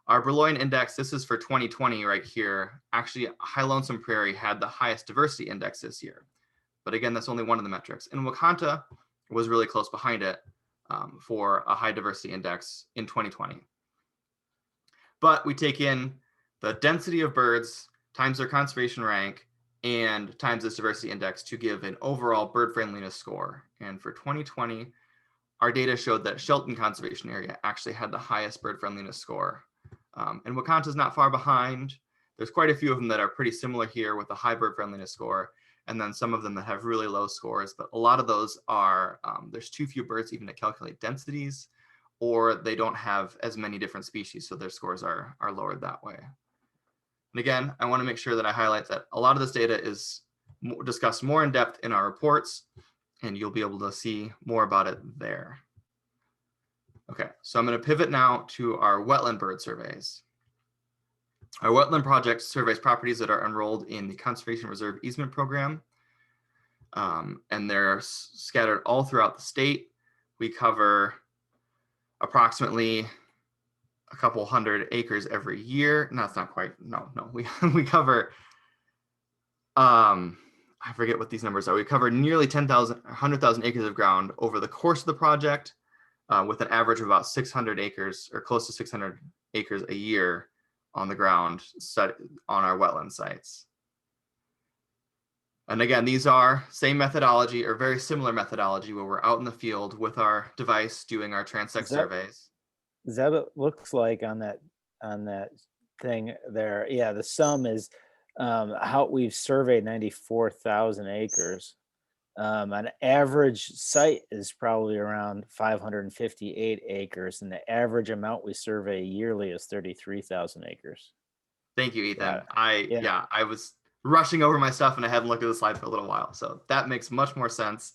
Our Brillouin index, this is for 2020 right here. Actually, High Lonesome Prairie had the highest diversity index this year. But again, that's only one of the metrics. And Wakanta was really close behind it for a high diversity index in 2020. But we take in the density of birds times their conservation rank and times this diversity index to give an overall bird friendliness score. And for 2020, our data showed that Shelton Conservation Area actually had the highest bird friendliness score. And Wakanta is not far behind. There's quite a few of them that are pretty similar here with a high bird friendliness score, and then some of them that have really low scores. But a lot of those are, there's too few birds even to calculate densities, or they don't have as many different species, so their scores are lowered that way. And again, I want to make sure that I highlight that a lot of this data is discussed more in depth in our reports, and you'll be able to see more about it there. Okay, so I'm going to pivot now to our wetland bird surveys. Our wetland project surveys properties that are enrolled in the Conservation Reserve Easement Program, and they're scattered all throughout the state. We cover approximately a couple hundred acres every year. No, it's not quite. No. We cover. I forget what these numbers are. We cover nearly 10,000, 100,000 acres of ground over the course of the project, with an average of about 600 acres, or close to 600 acres a year on the ground on our wetland sites. And again, these are same methodology or very similar methodology where we're out in the field with our device doing our transect surveys. Is that what it looks like on that thing there? Yeah, the sum is how we've surveyed 94,000 acres. An average site is probably around 558 acres, and the average amount we survey yearly is 33,000 acres. Thank you, Ethan. Yeah. I was rushing over my stuff and I hadn't looked at the slide for a little while. So that makes much more sense,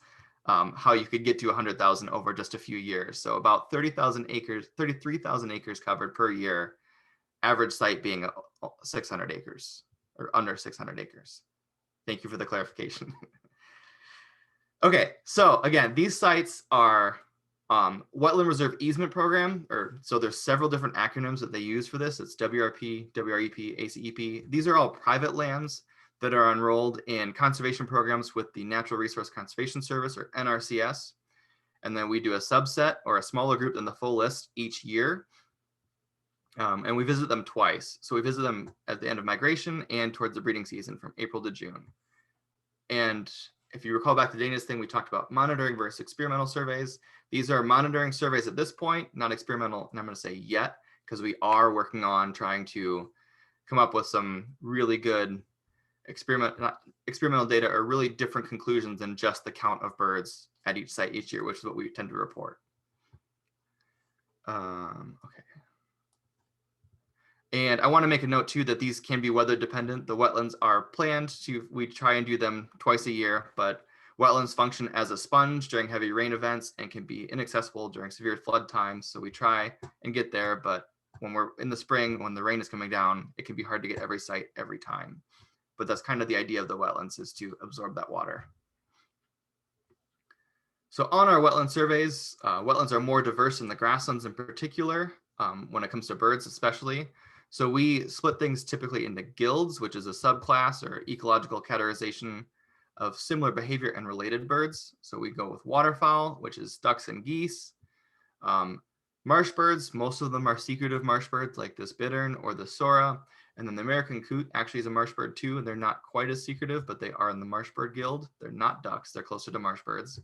how you could get to 100,000 over just a few years. So about 30,000 acres, 33,000 acres covered per year, average site being 600 acres or under 600 acres. Thank you for the clarification. Okay, so again, these sites are Wetland Reserve Easement Program, so there's several different acronyms that they use for this. It's WRP, WREP, ACEP. These are all private lands that are enrolled in conservation programs with the Natural Resource Conservation Service, or NRCS. And then we do a subset or a smaller group than the full list each year. And we visit them twice. So we visit them at the end of migration and towards the breeding season from April to June. And if you recall back to Dana's thing, we talked about monitoring versus experimental surveys. These are monitoring surveys at this point, not experimental, and I'm going to say yet, because we are working on trying to come up with some really good experimental data, or really different conclusions than just the count of birds at each site each year, which is what we tend to report. Okay. And I want to make a note too that these can be weather dependent. The wetlands are planned we try and do them twice a year, but wetlands function as a sponge during heavy rain events and can be inaccessible during severe flood times. So we try and get there, but when we're in the spring, when the rain is coming down, it can be hard to get every site every time. But that's kind of the idea of the wetlands, is to absorb that water. So on our wetland surveys, wetlands are more diverse in the grasslands in particular, when it comes to birds especially. So we split things typically into guilds, which is a subclass or ecological categorization of similar behavior and related birds. So we go with waterfowl, which is ducks and geese. Marsh birds, most of them are secretive marsh birds like this bittern or the sora. And then the American coot actually is a marsh bird too. And they're not quite as secretive, but they are in the marsh bird guild. They're not ducks, they're closer to marsh birds.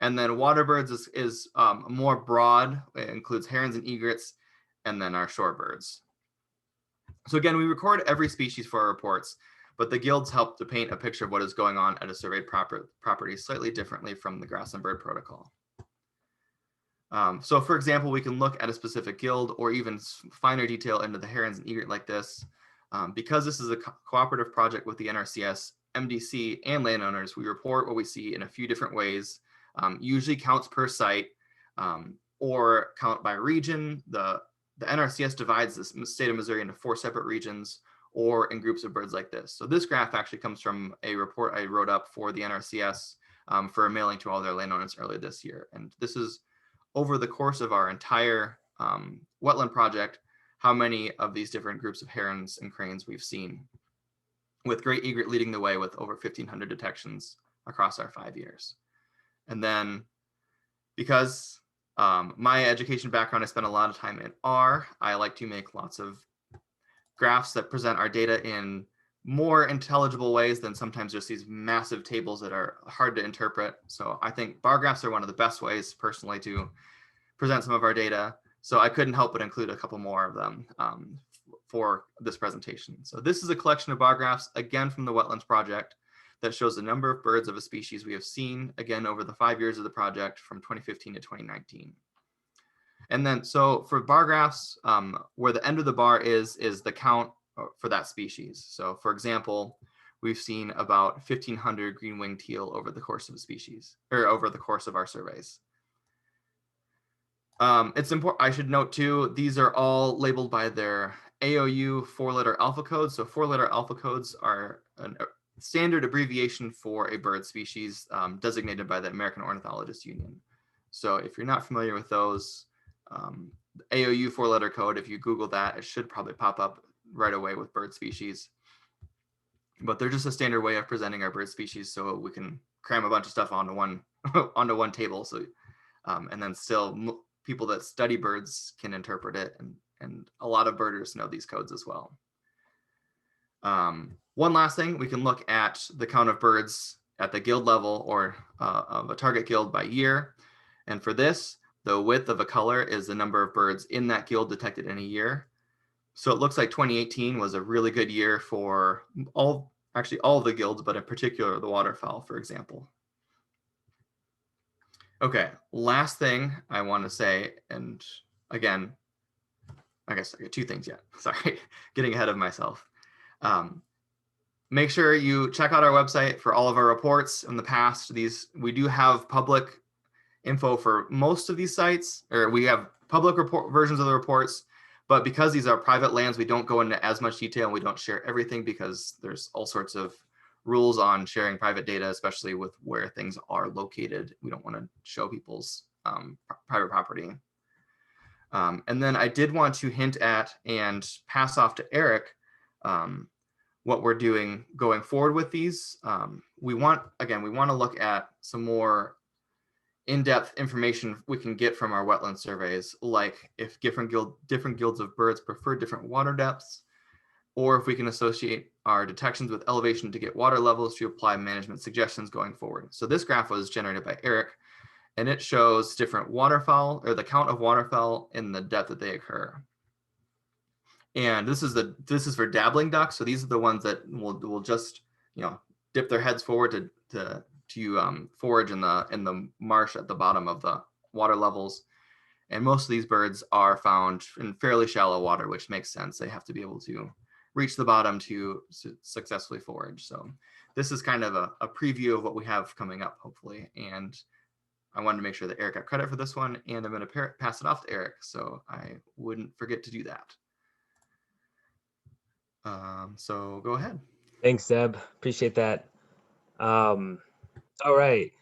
And then water birds is more broad. It includes herons and egrets, and then our shorebirds. So again, we record every species for our reports, but the guilds help to paint a picture of what is going on at a surveyed property slightly differently from the Grassland Bird Protocol. So for example, we can look at a specific guild or even finer detail into the herons and egret like this. Because this is a cooperative project with the NRCS, MDC, and landowners, we report what we see in a few different ways, usually counts per site, or count by region. The NRCS divides the state of Missouri into 4 separate regions, or in groups of birds like this. So this graph actually comes from a report I wrote up for the NRCS for a mailing to all their landowners earlier this year. And this is over the course of our entire wetland project, how many of these different groups of herons and cranes we've seen, with great egret leading the way with over 1,500 detections across our 5 years. And then because my education background, I spent a lot of time in R. I like to make lots of graphs that present our data in more intelligible ways than sometimes just these massive tables that are hard to interpret. So I think bar graphs are one of the best ways personally to present some of our data. So I couldn't help but include a couple more of them for this presentation. So this is a collection of bar graphs, again from the Wetlands Project, that shows the number of birds of a species we have seen, again, over the 5 years of the project from 2015 to 2019. And then, so for bar graphs, where the end of the bar is the count for that species. So for example, we've seen about 1,500 green-winged teal over the course of a species, or over the course of our surveys. It's important, I should note too, these are all labeled by their AOU 4-letter alpha codes. So 4-letter alpha codes are a standard abbreviation for a bird species designated by the American Ornithologists Union. So if you're not familiar with those, AOU 4-letter code, if you Google that, it should probably pop up right away with bird species. But they're just a standard way of presenting our bird species, so we can cram a bunch of stuff onto one onto one table. So and then still people that study birds can interpret it, and a lot of birders know these codes as well. One last thing, we can look at the count of birds at the guild level, or of a target guild by year. And for this, the width of a color is the number of birds in that guild detected in a year. So it looks like 2018 was a really good year for all of the guilds, but in particular the waterfowl, for example. Okay, last thing I want to say, and again, I guess I got 2 things yet. Sorry, getting ahead of myself. Make sure you check out our website for all of our reports in the past. We do have public info for most of these sites, or we have public report versions of the reports, but because these are private lands, we don't go into as much detail and we don't share everything because there's all sorts of rules on sharing private data, especially with where things are located. We don't want to show people's private property. And then I did want to hint at and pass off to Eric what we're doing going forward with these. We want to look at some more in-depth information we can get from our wetland surveys, like if different guilds of birds prefer different water depths, or if we can associate our detections with elevation to get water levels to apply management suggestions going forward. So this graph was generated by Eric, and it shows different waterfowl, or the count of waterfowl in the depth that they occur. And this is for dabbling ducks. So these are the ones that will just, you know, dip their heads forward to forage in the marsh at the bottom of the water levels. And most of these birds are found in fairly shallow water, which makes sense. They have to be able to reach the bottom to successfully forage. So this is kind of a preview of what we have coming up, hopefully. And I wanted to make sure that Eric got credit for this one, and I'm going to pass it off to Eric, so I wouldn't forget to do that. So go ahead. Thanks, Zeb. Appreciate that. All right.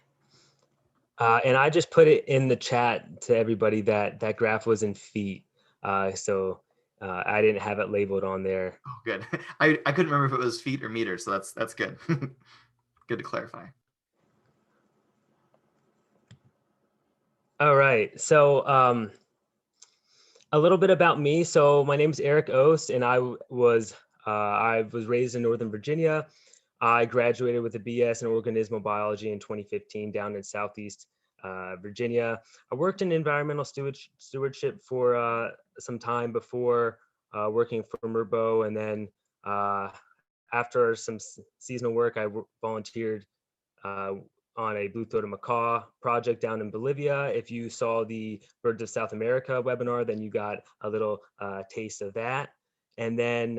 And I just put it in the chat to everybody that graph was in feet. So I didn't have it labeled on there. Oh, good. I couldn't remember if it was feet or meters, so that's good. Good to clarify. All right. So a little bit about me. So my name is Eric Ost, and I was raised in Northern Virginia. I graduated with a BS in organismal biology in 2015 down in Southeast Virginia. I worked in environmental stewardship for some time before working for MRBO, and then after some seasonal work, I volunteered on a blue-throated macaw project down in Bolivia. If you saw the Birds of South America webinar, then you got a little taste of that. And then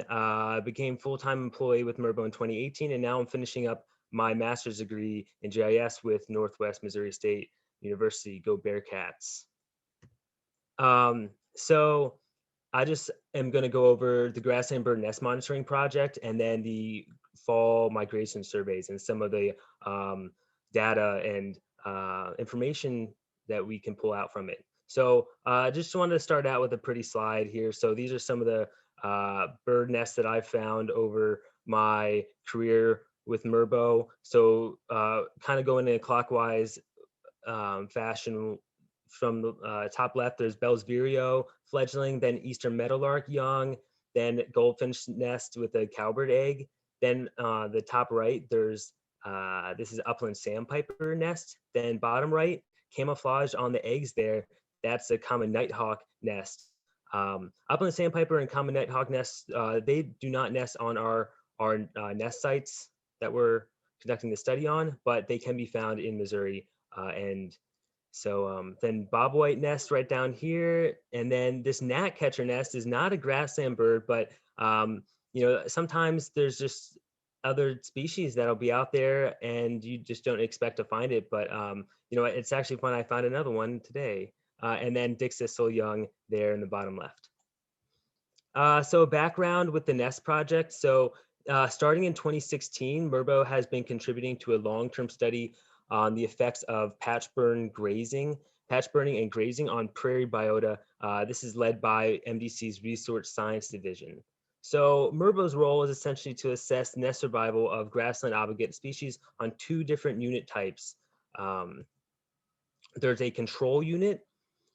became full-time employee with MRBO in 2018, and now I'm finishing up my master's degree in GIS with Northwest Missouri State University. Go Bearcats! So I just am going to go over the Grassland Bird Nest Monitoring Project, and then the fall migration surveys and some of the data and information that we can pull out from it. So I just wanted to start out with a pretty slide here. So these are some of the bird nests that I've found over my career with MRBO. So kind of going in a clockwise fashion. From the top left, there's Bellsvirio fledgling, then Eastern Meadowlark young, then goldfinch nest with a cowbird egg. Then the top right, there's this is upland sandpiper nest. Then bottom right, camouflage on the eggs there, that's a common nighthawk nest. Upland sandpiper and common nighthawk nests, they do not nest on our nest sites that we're conducting the study on, but they can be found in Missouri. And so then bobwhite nest right down here. And then this gnatcatcher nest is not a grassland bird, but you know, sometimes there's just other species that'll be out there and you just don't expect to find it. But you know, it's actually fun. I found another one today. And then Dixisol young there in the bottom left. So background with the Nest project. So starting in 2016, MRBO has been contributing to a long-term study on the effects of patch burning and grazing on prairie biota. This is led by MDC's Resource Science Division. So MRBO's role is essentially to assess nest survival of grassland obligate species on two different unit types. There's a control unit,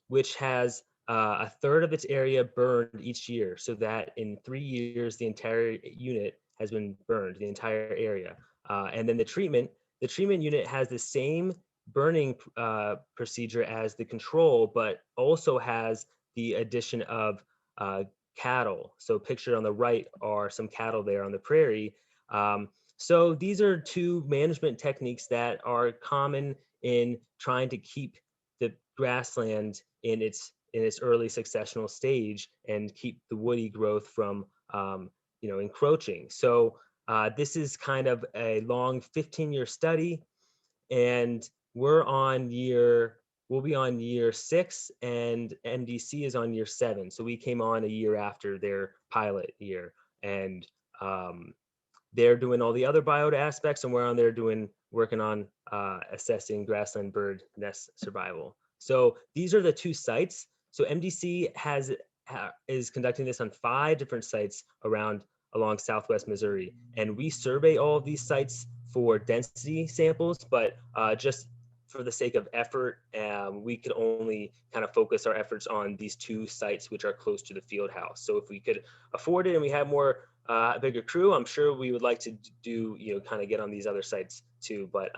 which has a third of its area burned each year, so that in 3 years, the entire unit has been burned, the entire area. And then the treatment unit has the same burning procedure as the control, but also has the addition of cattle. So pictured on the right are some cattle there on the prairie. So these are two management techniques that are common in trying to keep the grassland in its early successional stage and keep the woody growth from you know, encroaching. So this is kind of a long 15-year study, and we'll be on year 6, and MDC is on year 7. So we came on a year after their pilot year. And they're doing all the other biota aspects, and we're on there working on assessing grassland bird nest survival. So these are the two sites. So MDC is conducting this on 5 different sites along Southwest Missouri, and we survey all of these sites for density samples, but just for the sake of effort, we could only kind of focus our efforts on these 2 sites, which are close to the field house. So if we could afford it and we had more bigger crew, I'm sure we would like to do, kind of get on these other sites too. But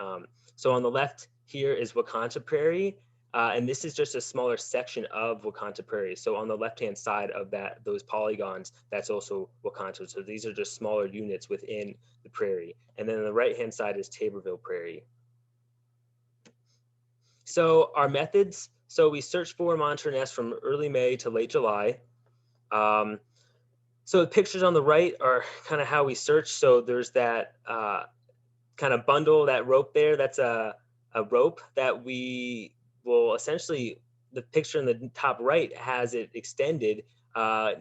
so on the left here is Wakanta Prairie, and this is just a smaller section of Wakanta Prairie. So on the left-hand side of those polygons, that's also Wakanta. So these are just smaller units within the prairie. And then on the right-hand side is Taborville Prairie. So our methods, so we search for monitor nests from early May to late July. So the pictures on the right are kind of how we search. So there's that kind of bundle, that rope there, that's a rope that we will essentially, the picture in the top right has it extended.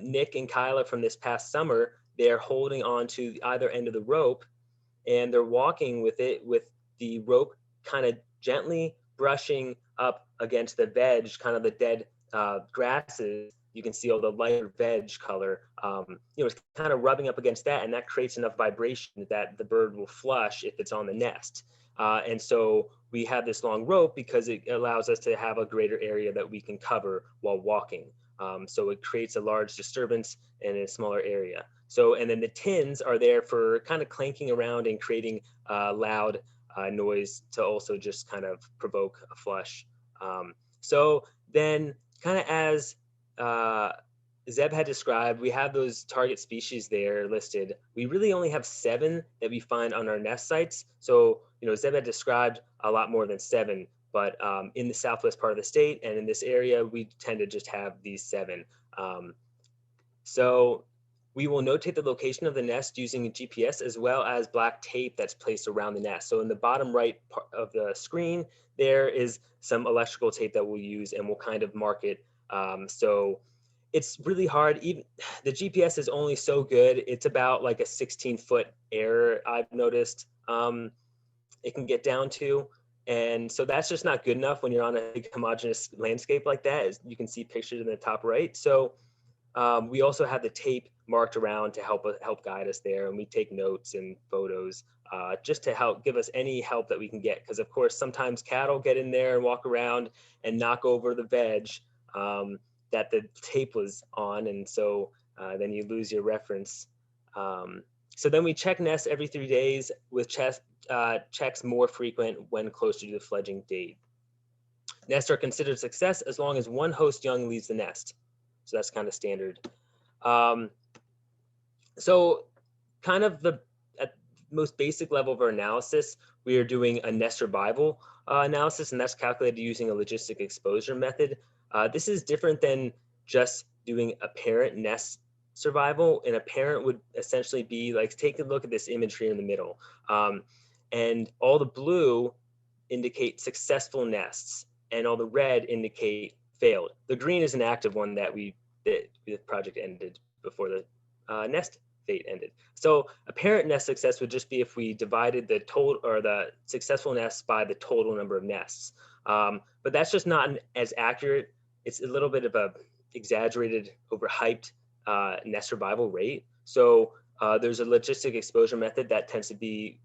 Nick and Kyla from this past summer, they're holding on to either end of the rope, and they're walking with it, with the rope kind of gently brushing up against the veg, kind of the dead grasses. You can see all the lighter veg color. It's kind of rubbing up against that, and that creates enough vibration that the bird will flush if it's on the nest. And so we have this long rope because it allows us to have a greater area that we can cover while walking. So it creates a large disturbance in a smaller area. So, and then the tins are there for kind of clanking around and creating loud noise to also just kind of provoke a flush. So then kind of as Zeb had described, we have those target species there listed. We really only have 7 that we find on our nest sites. So, Zeb had described a lot more than 7, but in the southwest part of the state and in this area, we tend to just have these 7. So we will notate the location of the nest using a GPS as well as black tape that's placed around the nest. So in the bottom right part of the screen, there is some electrical tape that we'll use, and we'll kind of mark it. So it's really hard. Even the GPS is only so good. It's about like a 16-foot error, I've noticed. It can get down to. And so that's just not good enough when you're on a homogeneous landscape like that, as you can see pictured in the top right. So we also have the tape marked around to help guide us there, and we take notes and photos just to help give us any help that we can get. Because of course, sometimes cattle get in there and walk around and knock over the veg that the tape was on, and so then you lose your reference. So then we check nests every 3 days, with checks more frequent when closer to the fledging date. Nests are considered a success as long as 1 host young leaves the nest. So that's kind of standard. So kind of at most basic level of our analysis, we are doing a nest survival analysis, and that's calculated using a logistic exposure method. This is different than just doing a parent nest survival. And a parent would essentially be like, take a look at this imagery in the middle. And all the blue indicate successful nests, and all the red indicate failed. The green is an active one that the project ended before the nest fate ended. So a parent nest success would just be if we divided the total, or the successful nests, by the total number of nests. But that's just not as accurate. It's a little bit of a exaggerated, overhyped nest survival rate. So there's a logistic exposure method that tends to be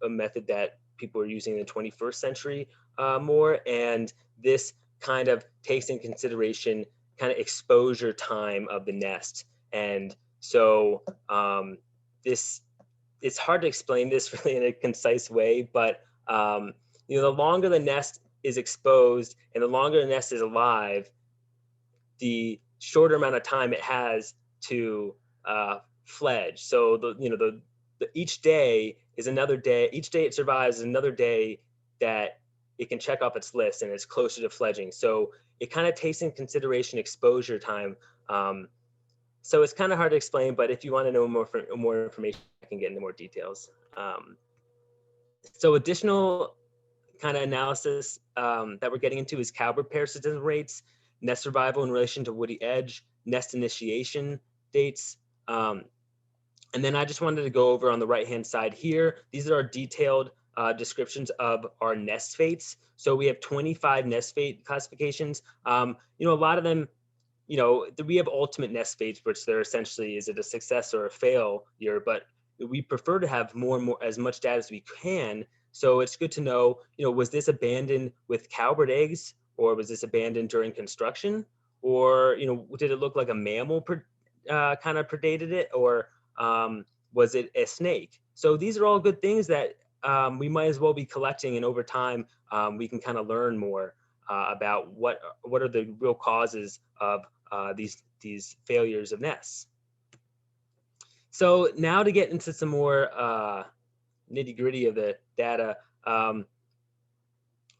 a method that people are using in the 21st century more, and this kind of takes in consideration kind of exposure time of the nest. And so it's hard to explain this really in a concise way, but the longer the nest is exposed and the longer the nest is alive, the shorter amount of time it has to fledge. So each day is another day. Each day it survives is another day that it can check off its list, and it's closer to fledging. So it kind of takes in consideration exposure time. So it's kind of hard to explain, but if you want to know more information, I can get into more details. So additional kind of analysis that we're getting into is cowbird parasitism rates, nest survival in relation to woody edge, nest initiation dates. And then I just wanted to go over on the right-hand side here. These are our detailed descriptions of our nest fates. So we have 25 nest fate classifications. You know, a lot of them, you know, we have ultimate nest fates, which they're essentially, is it a success or a failure? But we prefer to have more and more, as much data as we can. So it's good to know, you know, was this abandoned with cowbird eggs, or was this abandoned during construction? Or, you know, did it look like a mammal kind of predated it? Or was it a snake? So these are all good things that we might as well be collecting, and over time we can kind of learn more about what are the real causes of these failures of nests. So now to get into some more nitty gritty of the data,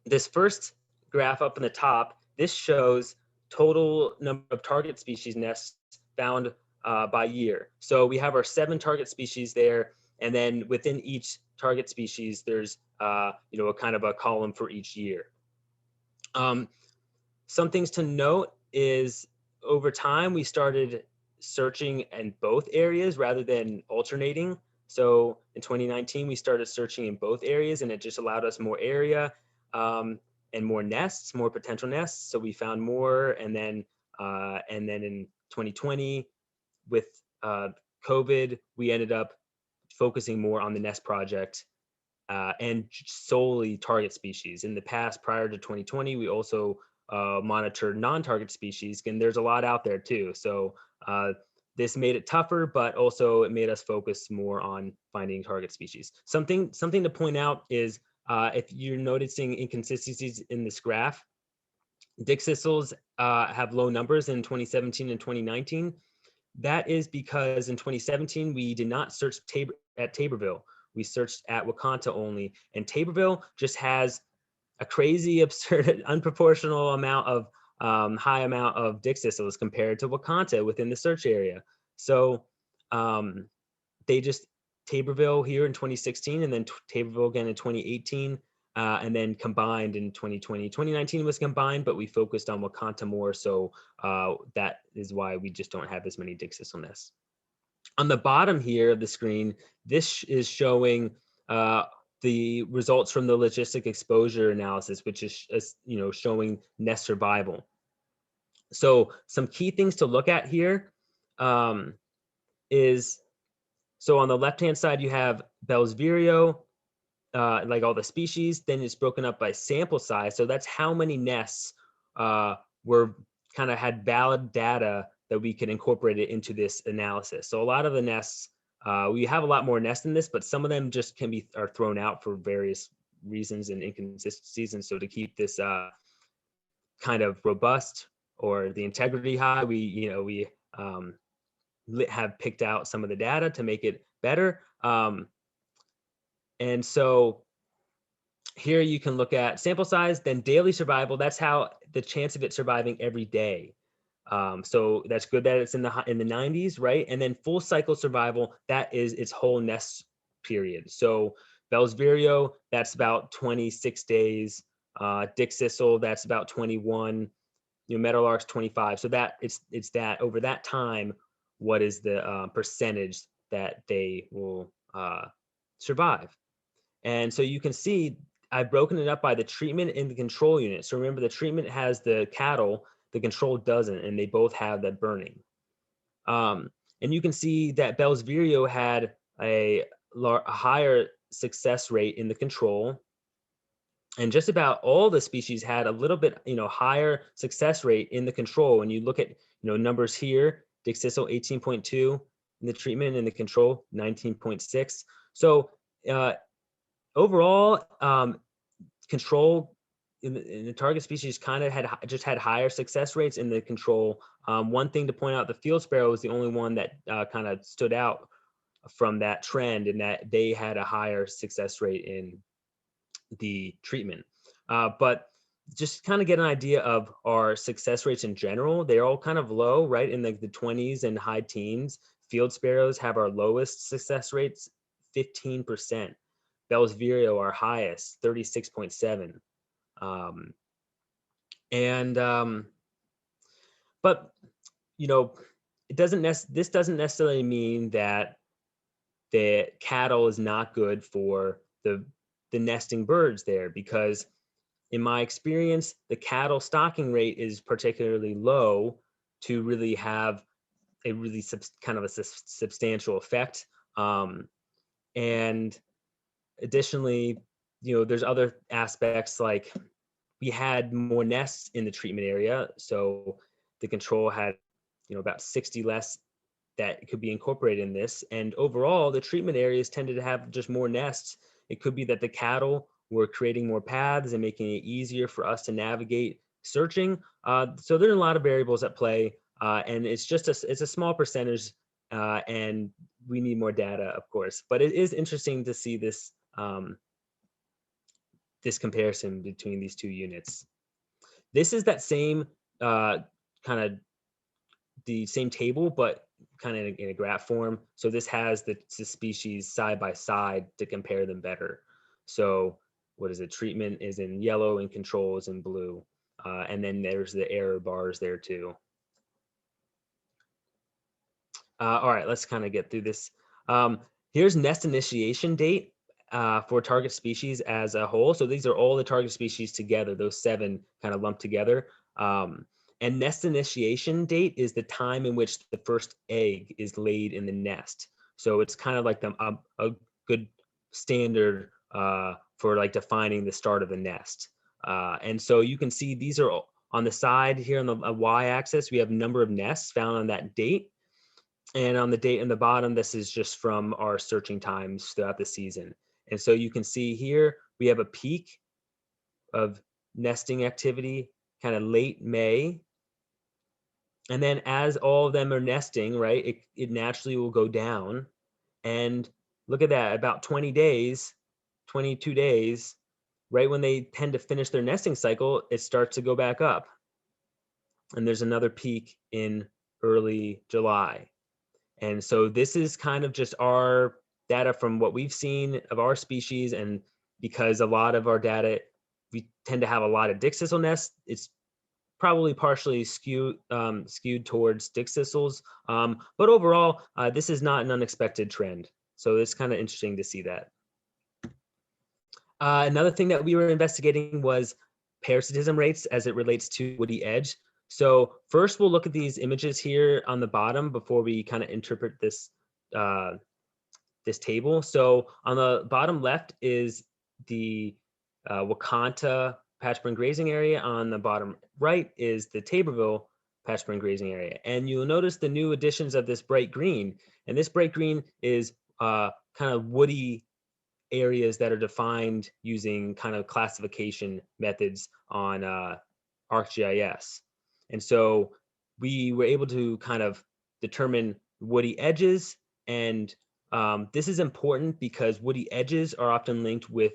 this first graph up in the top, this shows total number of target species nests found by year. So we have our 7 target species there, and then within each target species, there's you know, a kind of a column for each year. Some things to note is over time we started searching in both areas rather than alternating. So in 2019 we started searching in both areas, and it just allowed us more area and more nests, more potential nests. So we found more, and then in 2020 with COVID, we ended up focusing more on the nest project and solely target species. In the past, prior to 2020, we also monitored non-target species, and there's a lot out there too. So this made it tougher, but also it made us focus more on finding target species. Something to point out is if you're noticing inconsistencies in this graph, dick thistles have low numbers in 2017 and 2019. That is because in 2017, we did not search at Taborville. We searched at Wakanta only, and Taborville just has a crazy, absurd, unproportional amount of high amount of dick thistles compared to Wakanta within the search area. So they just Taborville here in 2016, and then Taborville again in 2018, and then combined in 2020. 2019 was combined, but we focused on Wakanta more, so that is why we just don't have as many dick thistle nests. On the bottom here of the screen, this is showing the results from the logistic exposure analysis, which is you know, showing nest survival. So some key things to look at here is, so on the left-hand side, you have Bellsvirio, like all the species, then it's broken up by sample size. So that's how many nests were kind of had valid data that we could incorporate it into this analysis. So a lot of the nests, we have a lot more nests in this, but some of them just are thrown out for various reasons and inconsistencies. And so to keep this kind of robust or the integrity high, we have picked out some of the data to make it better. And so here you can look at sample size, then daily survival. That's how the chance of it surviving every day. So that's good that it's in the 90s, right? And then full cycle survival, that is its whole nest period. So Bellsvirio, that's about 26 days. Dick thistle, that's about 21. You know, Meadowlark's 25. So that it's that over that time, what is the percentage that they will survive? And so you can see I've broken it up by the treatment and the control unit. So remember, the treatment has the cattle, the control doesn't, and they both have that burning. And you can see that Bellsvirio had a higher success rate in the control, and just about all the species had a little bit, you know, higher success rate in the control. When you look at, you know, numbers here, dick thistle 18.2 in the treatment, and the control 19.6. So overall, control in the target species kind of had higher success rates in the control. One thing to point out, the field sparrow was the only one that kind of stood out from that trend, in that they had a higher success rate in the treatment. But just kind of get an idea of our success rates in general. They're all kind of low, right? In the 20s and high teens. Field sparrows have our lowest success rates, 15%. Bellsvirio, our highest, 36.7. But you know, this doesn't necessarily mean that the cattle is not good for the nesting birds there, because in my experience, the cattle stocking rate is particularly low to really have a really kind of a substantial effect. And additionally, there's other aspects, like we had more nests in the treatment area. So the control had, about 60 less that could be incorporated in this. And overall, the treatment areas tended to have just more nests. It could be that the cattle were creating more paths and making it easier for us to navigate searching. So there are a lot of variables at play, and it's a small percentage, and we need more data, of course. But it is interesting to see this this comparison between these two units. This is that same kind of the same table, but kind of in a graph form. So this has the species side by side to compare them better. So what is it? Treatment is in yellow and control is in blue. And then there's the error bars there too. All right, let's kind of get through this. Here's nest initiation date for target species as a whole. So these are all the target species together, those 7 kind of lumped together. And nest initiation date is the time in which the first egg is laid in the nest. So it's kind of like a good standard for like defining the start of the nest. And so you can see these are on the side here on the y-axis, we have number of nests found on that date. And on the date in the bottom, this is just from our searching times throughout the season. And so you can see here, we have a peak of nesting activity kind of late May. And then as all of them are nesting, right, it naturally will go down. And look at that, about 20 days, 22 days, right when they tend to finish their nesting cycle, it starts to go back up. And there's another peak in early July. And so this is kind of just our data from what we've seen of our species. And because a lot of our data, we tend to have a lot of dick thistle nests, it's probably partially skewed towards dick thistles. But overall, this is not an unexpected trend. So it's kind of interesting to see that. Another thing that we were investigating was parasitism rates as it relates to woody edge. So first we'll look at these images here on the bottom before we kind of interpret this, this table. So on the bottom left is the Wakanta patchburn grazing area. On the bottom right is the Taborville patchburn grazing area. And you'll notice the new additions of this bright green. And this bright green is kind of woody areas that are defined using kind of classification methods on ArcGIS. And so we were able to kind of determine woody edges. And this is important because woody edges are often linked with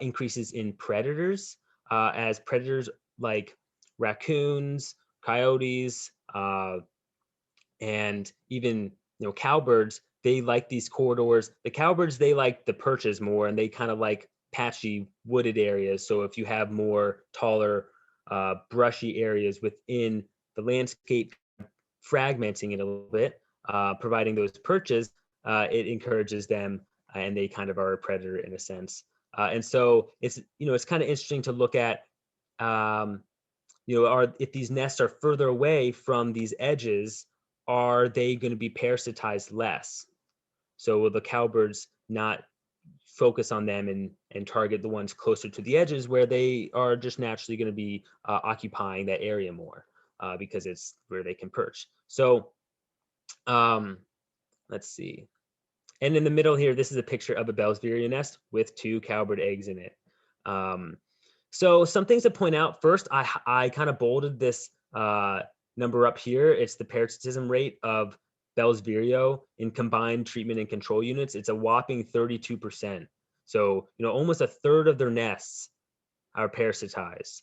increases in predators, as predators like raccoons, coyotes, and even cowbirds, they like these corridors. The cowbirds, they like the perches more, and they kind of like patchy wooded areas. So if you have more taller, brushy areas within the landscape, fragmenting it a little bit, providing those perches, it encourages them, and they kind of are a predator in a sense. And so it's it's kind of interesting to look at if these nests are further away from these edges, are they going to be parasitized less? So will the cowbirds not focus on them and target the ones closer to the edges where they are just naturally going to be occupying that area more because it's where they can perch. So let's see. And in the middle here, this is a picture of a Bellsvirio nest with 2 cowbird eggs in it. So some things to point out. First, I kind of bolded this number up here. It's the parasitism rate of Bellsvirio in combined treatment and control units. It's a whopping 32%. So, almost a third of their nests are parasitized.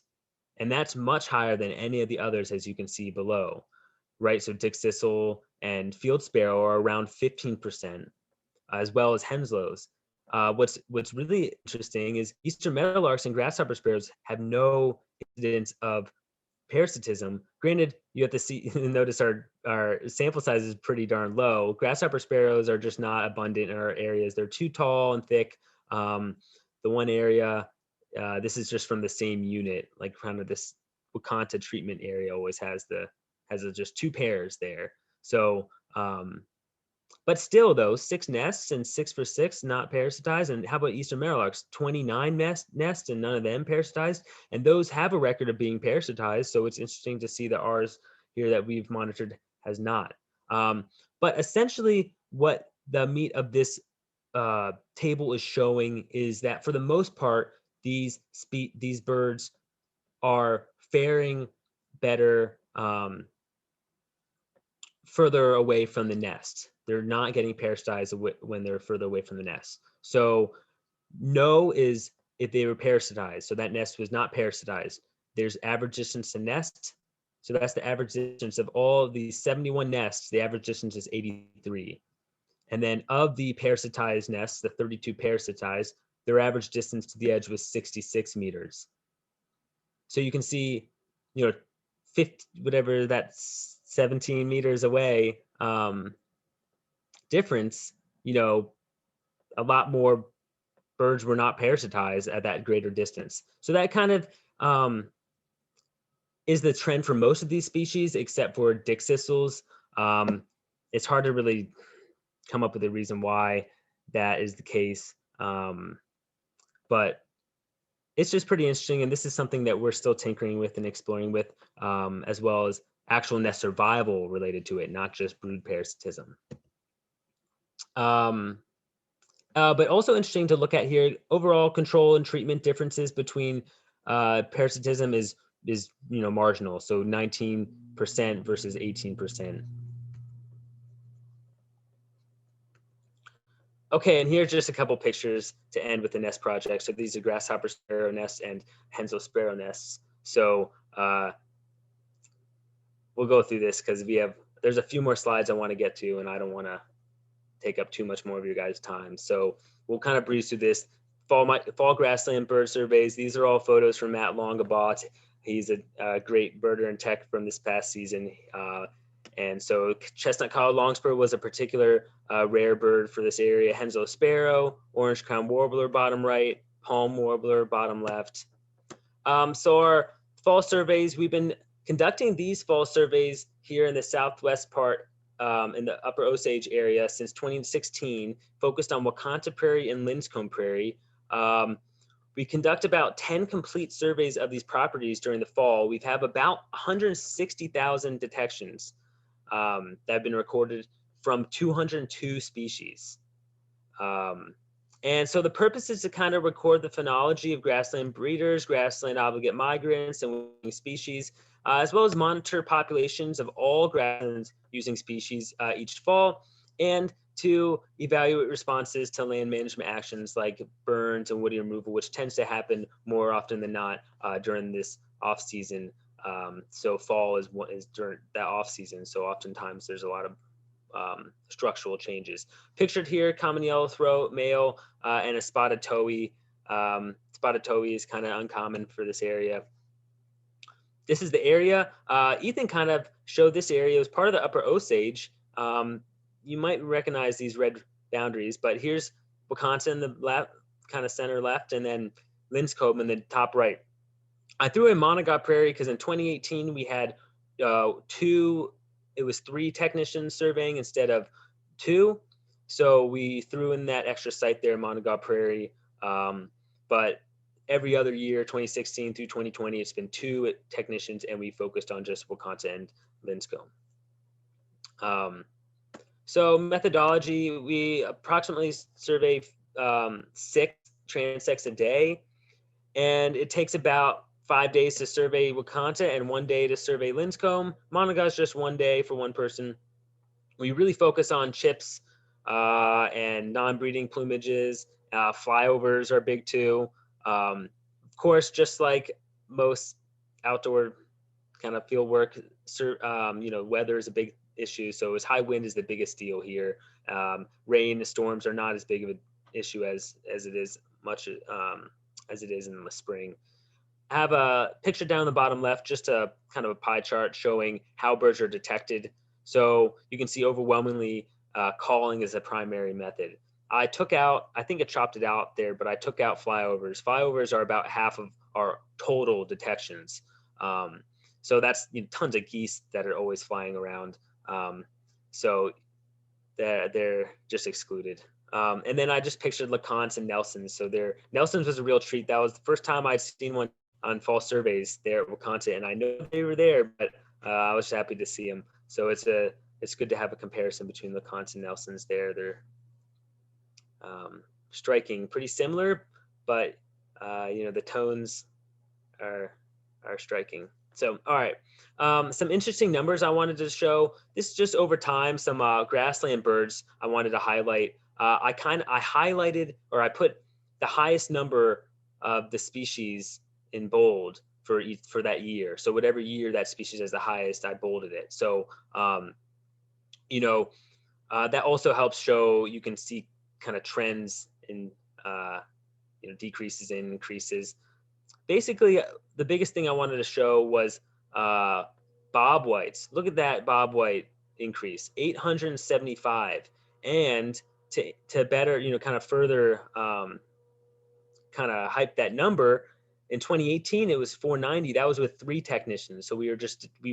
And that's much higher than any of the others, as you can see below, right? So dick thistle and field sparrow are around 15%, as well as Henslow's. What's really interesting is eastern meadowlarks and grasshopper sparrows have no incidence of parasitism, Granted, you have to see notice our sample size is pretty darn low. Grasshopper sparrows are just not abundant in our areas. They're too tall and thick. The one area, this is just from the same unit, like kind of this Wakanta treatment area always has just 2 pairs there. So, but still though, 6 nests and 6 for 6 not parasitized. And how about Eastern Meadowlarks? 29 nests and none of them parasitized. And those have a record of being parasitized. So it's interesting to see that ours here that we've monitored has not. But essentially what the meat of this table is showing is that for the most part, these birds are faring better further away from the nest. They're not getting parasitized when they're further away from the nest. So no is if they were parasitized. So that nest was not parasitized. There's average distance to nest. So that's the average distance of all these 71 nests. The average distance is 83. And then of the parasitized nests, the 32 parasitized, their average distance to the edge was 66 meters. So you can see, 50, whatever that's 17 meters away difference, a lot more birds were not parasitized at that greater distance. So that kind of is the trend for most of these species, except for dickcissels. It's hard to really come up with a reason why that is the case. But it's just pretty interesting. And this is something that we're still tinkering with and exploring with, as well as actual nest survival related to it, not just brood parasitism. But also interesting to look at here, overall control and treatment differences between parasitism is marginal. So 19% versus 18%. Okay, and here's just a couple pictures to end with the nest project. So these are grasshopper sparrow nests and Henslow sparrow nests. So we'll go through this because there's a few more slides I want to get to, and I don't want to take up too much more of your guys' time. So we'll kind of breeze through this. Fall grassland bird surveys. These are all photos from Matt Longabaugh. He's a great birder and tech from this past season. And so chestnut-collared longspur was a particular rare bird for this area. Henslow sparrow, orange crown warbler, bottom right, palm warbler, bottom left. So our fall surveys, we've been conducting these fall surveys here in the southwest part in the upper Osage area since 2016, focused on Wakanta Prairie and Linscomb Prairie. We conduct about 10 complete surveys of these properties during the fall. We've had about 160,000 detections that have been recorded from 202 species. And so the purpose is to kind of record the phenology of grassland breeders, grassland obligate migrants, and winging species, as well as monitor populations of all grasslands using species each fall, and to evaluate responses to land management actions like burns and woody removal, which tends to happen more often than not during this off season. So fall is during that off season. So oftentimes there's a lot of structural changes. Pictured here, common yellow throat male and a spotted towhee. Spotted towhee is kind of uncommon for this area. This is the area. Ethan kind of showed this area as part of the upper Osage. You might recognize these red boundaries, but here's Wakanta in the left, kind of center left, and then Linscomb in the top right. I threw in Monogot Prairie because in 2018 we had 3 technicians surveying instead of 2. So we threw in that extra site there, Monogot Prairie. But every other year, 2016 through 2020, it's been 2 technicians, and we focused on just Wakanta and Linscomb. So methodology, we approximately survey 6 transects a day, and it takes about 5 days to survey Wakanta and 1 day to survey Linscomb. Monogot is just 1 day for one person. We really focus on chips and non-breeding plumages. Flyovers are big too. Of course, just like most outdoor kind of field work, weather is a big issue. So high wind is the biggest deal here. Rain and storms are not as big of an issue as it is in the spring. have a picture down the bottom left, just a kind of a pie chart showing how birds are detected. So you can see overwhelmingly calling is a primary method. I took out, I think I chopped it out there, but I took out flyovers. Flyovers are about half of our total detections. So that's tons of geese that are always flying around. So they're just excluded. And then I just pictured LeContes and Nelsons. So Nelsons was a real treat. That was the first time I'd seen one on fall surveys there at LeConte, and I know they were there, but I was happy to see them. So it's good to have a comparison between LeContes and Nelsons there. They're striking pretty similar, but the tones are striking. So, all right. Some interesting numbers I wanted to show. This is just over time, some grassland birds I wanted to highlight. I highlighted, or I put the highest number of the species in bold for that year. So whatever year that species has the highest, I bolded it. So, that also helps show, you can see kind of trends in, decreases and increases. Basically, the biggest thing I wanted to show was bob whites. Look at that bob white increase, 875. And to better, kind of further kind of hype that number, in 2018, it was 490. That was with 3 technicians. So we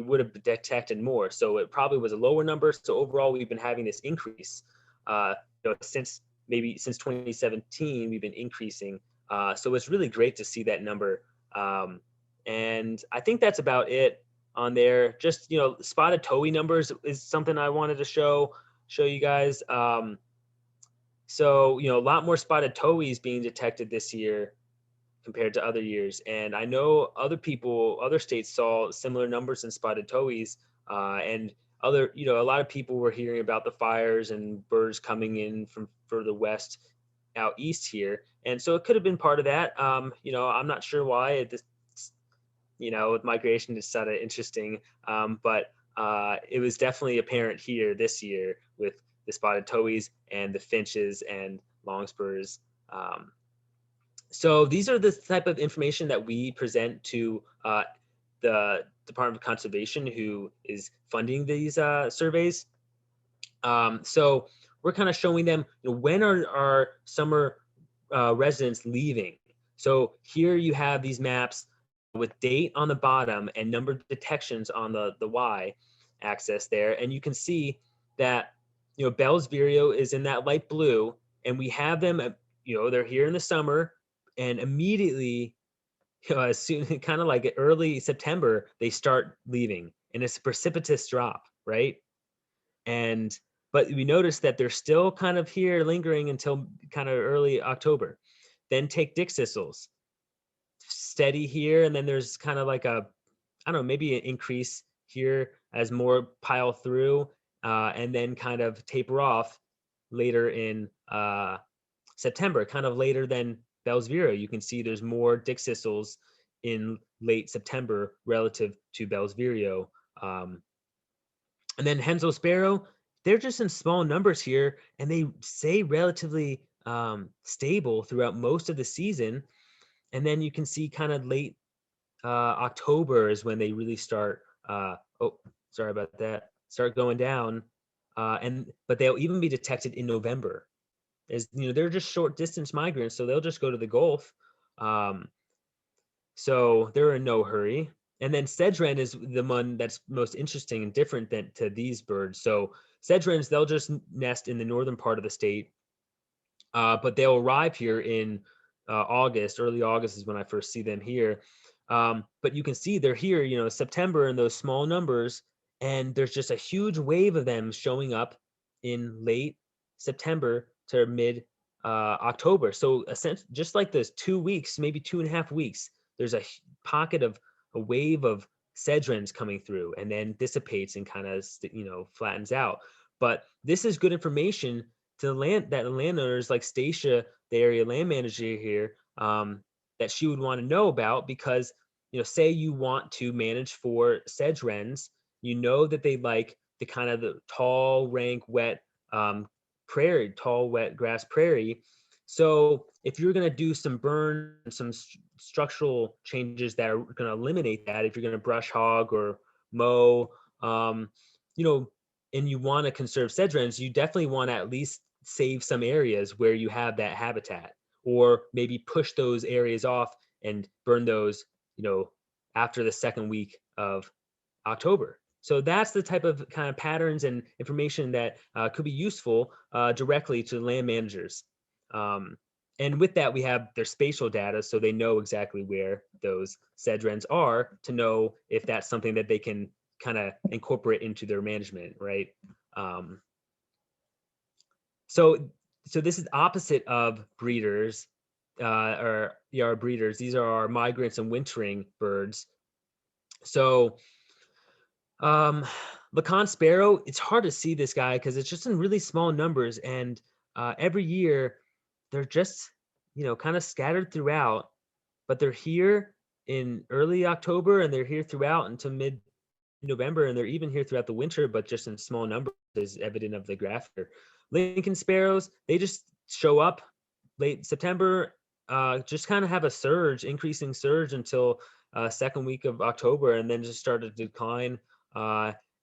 would have detected more. So it probably was a lower number. So overall, we've been having this increase since 2017, we've been increasing. So it's really great to see that number. And I think that's about it on there. Just, spotted towhee numbers is something I wanted to show you guys. So, a lot more spotted towhees being detected this year compared to other years. And I know other states saw similar numbers in spotted towhees, and a lot of people were hearing about the fires and birds coming in from further west out east here. And so it could have been part of that. I'm not sure why with migration is sort of interesting. But it was definitely apparent here this year with the spotted towhees and the finches and longspurs. So these are the type of information that we present to the Department of Conservation, who is funding these surveys. So we're kind of showing them, when are our summer residents leaving. So here you have these maps with date on the bottom and number of detections on the Y axis there. And you can see that, Bellsvirio is in that light blue, and we have them, they're here in the summer, and immediately, as soon, kind of like early September, they start leaving, and it's a precipitous drop, right? But we notice that they're still kind of here lingering until kind of early October. Then take dick thistles, steady here, and then there's kind of like maybe an increase here as more pile through, and then kind of taper off later in September, kind of later than Bellsvirio. You can see there's more dick thistles in late September relative to Bellsvirio. And then Henslow Sparrow, they're just in small numbers here, and they stay relatively stable throughout most of the season. And then you can see kind of late October is when they really start, sorry about that, start going down. But they'll even be detected in November. They're just short distance migrants, so they'll just go to the Gulf. So they're in no hurry. And then sedge wren is the one that's most interesting and different than to these birds. So sedge wrens, they'll just nest in the northern part of the state, but they'll arrive here in August. Early August is when I first see them here. But you can see they're here, September in those small numbers, and there's just a huge wave of them showing up in late September to mid October. So just like those 2 weeks, maybe 2.5 weeks, there's a pocket of a wave of sedge wrens coming through, and then dissipates and kind of flattens out. But this is good information to landowners like Stacia, the area land manager here, that she would want to know about, because say you want to manage for sedge wrens, that they like the kind of the tall, rank, wet prairie, tall, wet grass prairie. So if you're going to do some burn, some structural changes that are going to eliminate that, if you're going to brush hog or mow, you know, and you want to conserve sedge wrens, you definitely want to at least save some areas where you have that habitat, or maybe push those areas off and burn those, you know, after the second week of October. So that's the type of kind of patterns and information that could be useful directly to land managers. And with that, we have their spatial data, so they know exactly where those sedge wrens are to know if that's something that they can kind of incorporate into their management, right? So this is opposite of breeders, or our breeders. These are our migrants and wintering birds. So Pecan Sparrow, it's hard to see this guy because it's just in really small numbers, and every year they're just, you know, kind of scattered throughout, but they're here in early October and they're here throughout until mid-November, and they're even here throughout the winter, but just in small numbers, as evident of the graph here. Lincoln sparrows, they just show up late September, just kind of have a surge, increasing surge until second week of October, and then just start to decline.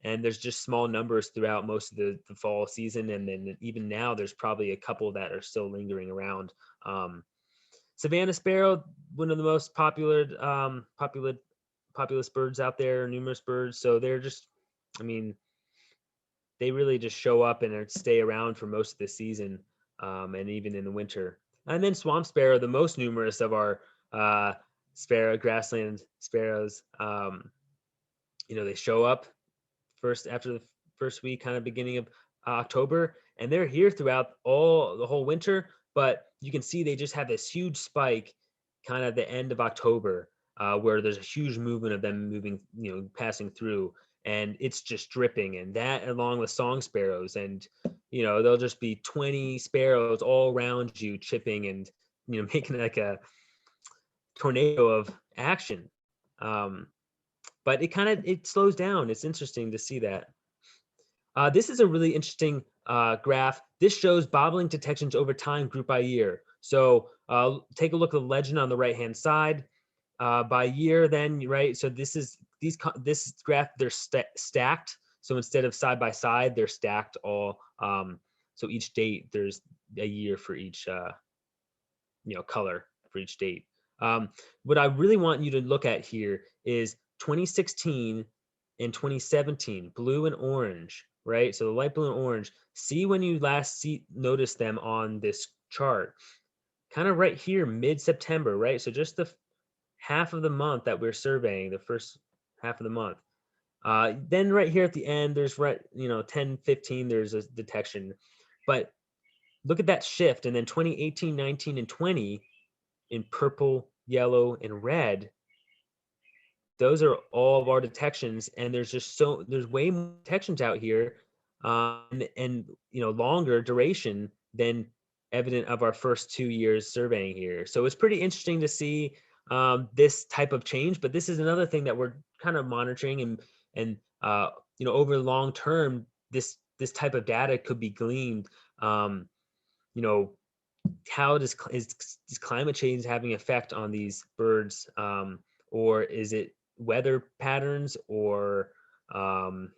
And there's just small numbers throughout most of the fall season. And then even now, there's probably a couple that are still lingering around. Savannah Sparrow, one of the most populous birds out there, numerous birds. So they're just, I mean, they really just show up and stay around for most of the season, and even in the winter. And then swamp sparrow, the most numerous of our grassland sparrows. You know, they show up first after the first week, kind of beginning of October, and they're here throughout the whole winter. But you can see they just have this huge spike, kind of the end of October, where there's a huge movement of them moving, you know, passing through, and it's just dripping. And that, along with song sparrows, and you know, there'll just be 20 sparrows all around you, chipping and, you know, making like a tornado of action. But it slows down. It's interesting to see that. This is a really interesting graph. This shows bobbling detections over time, group by year. So take a look at the legend on the right-hand side. By year, then, right? So this graph, they're stacked. So instead of side by side, they're stacked all. So each date, there's a year for each, you know, color for each date. What I really want you to look at here is 2016 and 2017, blue and orange, right? So the light blue and orange. See when you last notice them on this chart, kind of right here, mid-September, right? So just the half of the month that we're surveying, the first half of the month. Then right here at the end, there's 10, 15, there's a detection. But look at that shift. And then 2018, 19, and 20 in purple, yellow, and red, those are all of our detections. And there's way more detections out here, and you know, longer duration than evident of our first 2 years surveying here. So it's pretty interesting to see this type of change. But this is another thing that we're kind of monitoring, and you know, over the long term, this type of data could be gleaned. You know, how is climate change having effect on these birds, or is it weather patterns, or you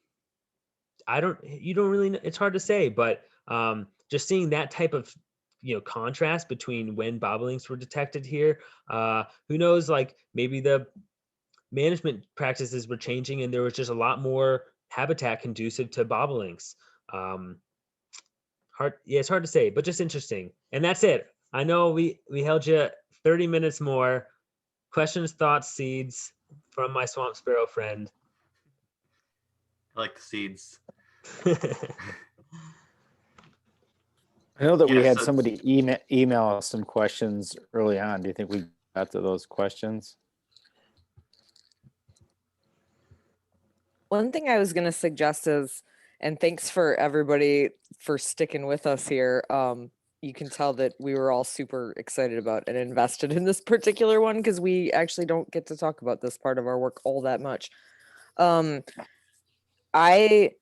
don't really know. It's hard to say, but just seeing that type of, you know, contrast between when bobolinks were detected here, who knows, like maybe the management practices were changing and there was just a lot more habitat conducive to bobolinks. It's hard to say, but just interesting. And that's it. I know we held you 30 minutes more. Questions, thoughts, seeds from my swamp sparrow friend. I like the seeds. I know that we Yes, had that's- somebody email us some questions early on. Do you think we got to those questions? One thing I was going to suggest is, and thanks for everybody for sticking with us here. You can tell that we were all super excited about and invested in this particular one, because we actually don't get to talk about this part of our work all that much. I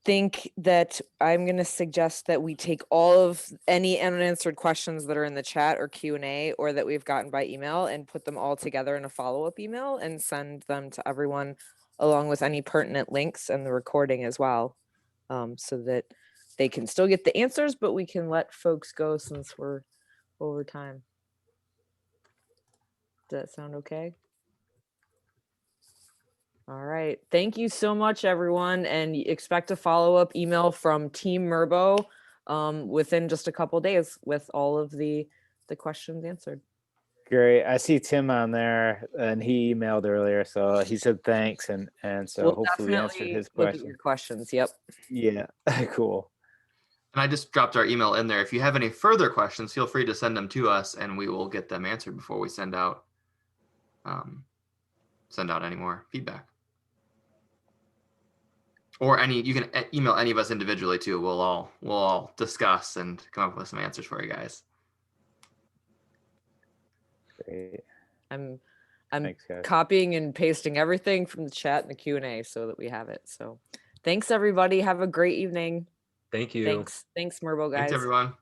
think that I'm going to suggest that we take all of any unanswered questions that are in the chat or Q&A or that we've gotten by email and put them all together in a follow-up email and send them to everyone along with any pertinent links and the recording as well, so that they can still get the answers, but we can let folks go since we're over time. Does that sound okay? All right. Thank you so much, everyone. And expect a follow-up email from Team MRBO within just a couple days with all of the questions answered. Great. I see Tim on there and he emailed earlier. So he said thanks. And so We'll hopefully we answered definitely his look at question. your questions. Yep. Yeah, cool. And I just dropped our email in there. If you have any further questions, feel free to send them to us and we will get them answered before we send out any more feedback. Or you can email any of us individually too. We'll all discuss and come up with some answers for you guys. Great. I'm Thanks, guys. copying and pasting everything from the chat and the Q&A so that we have it. So thanks, everybody. Have a great evening. Thank you. Thanks, MRBO guys. Thanks, everyone.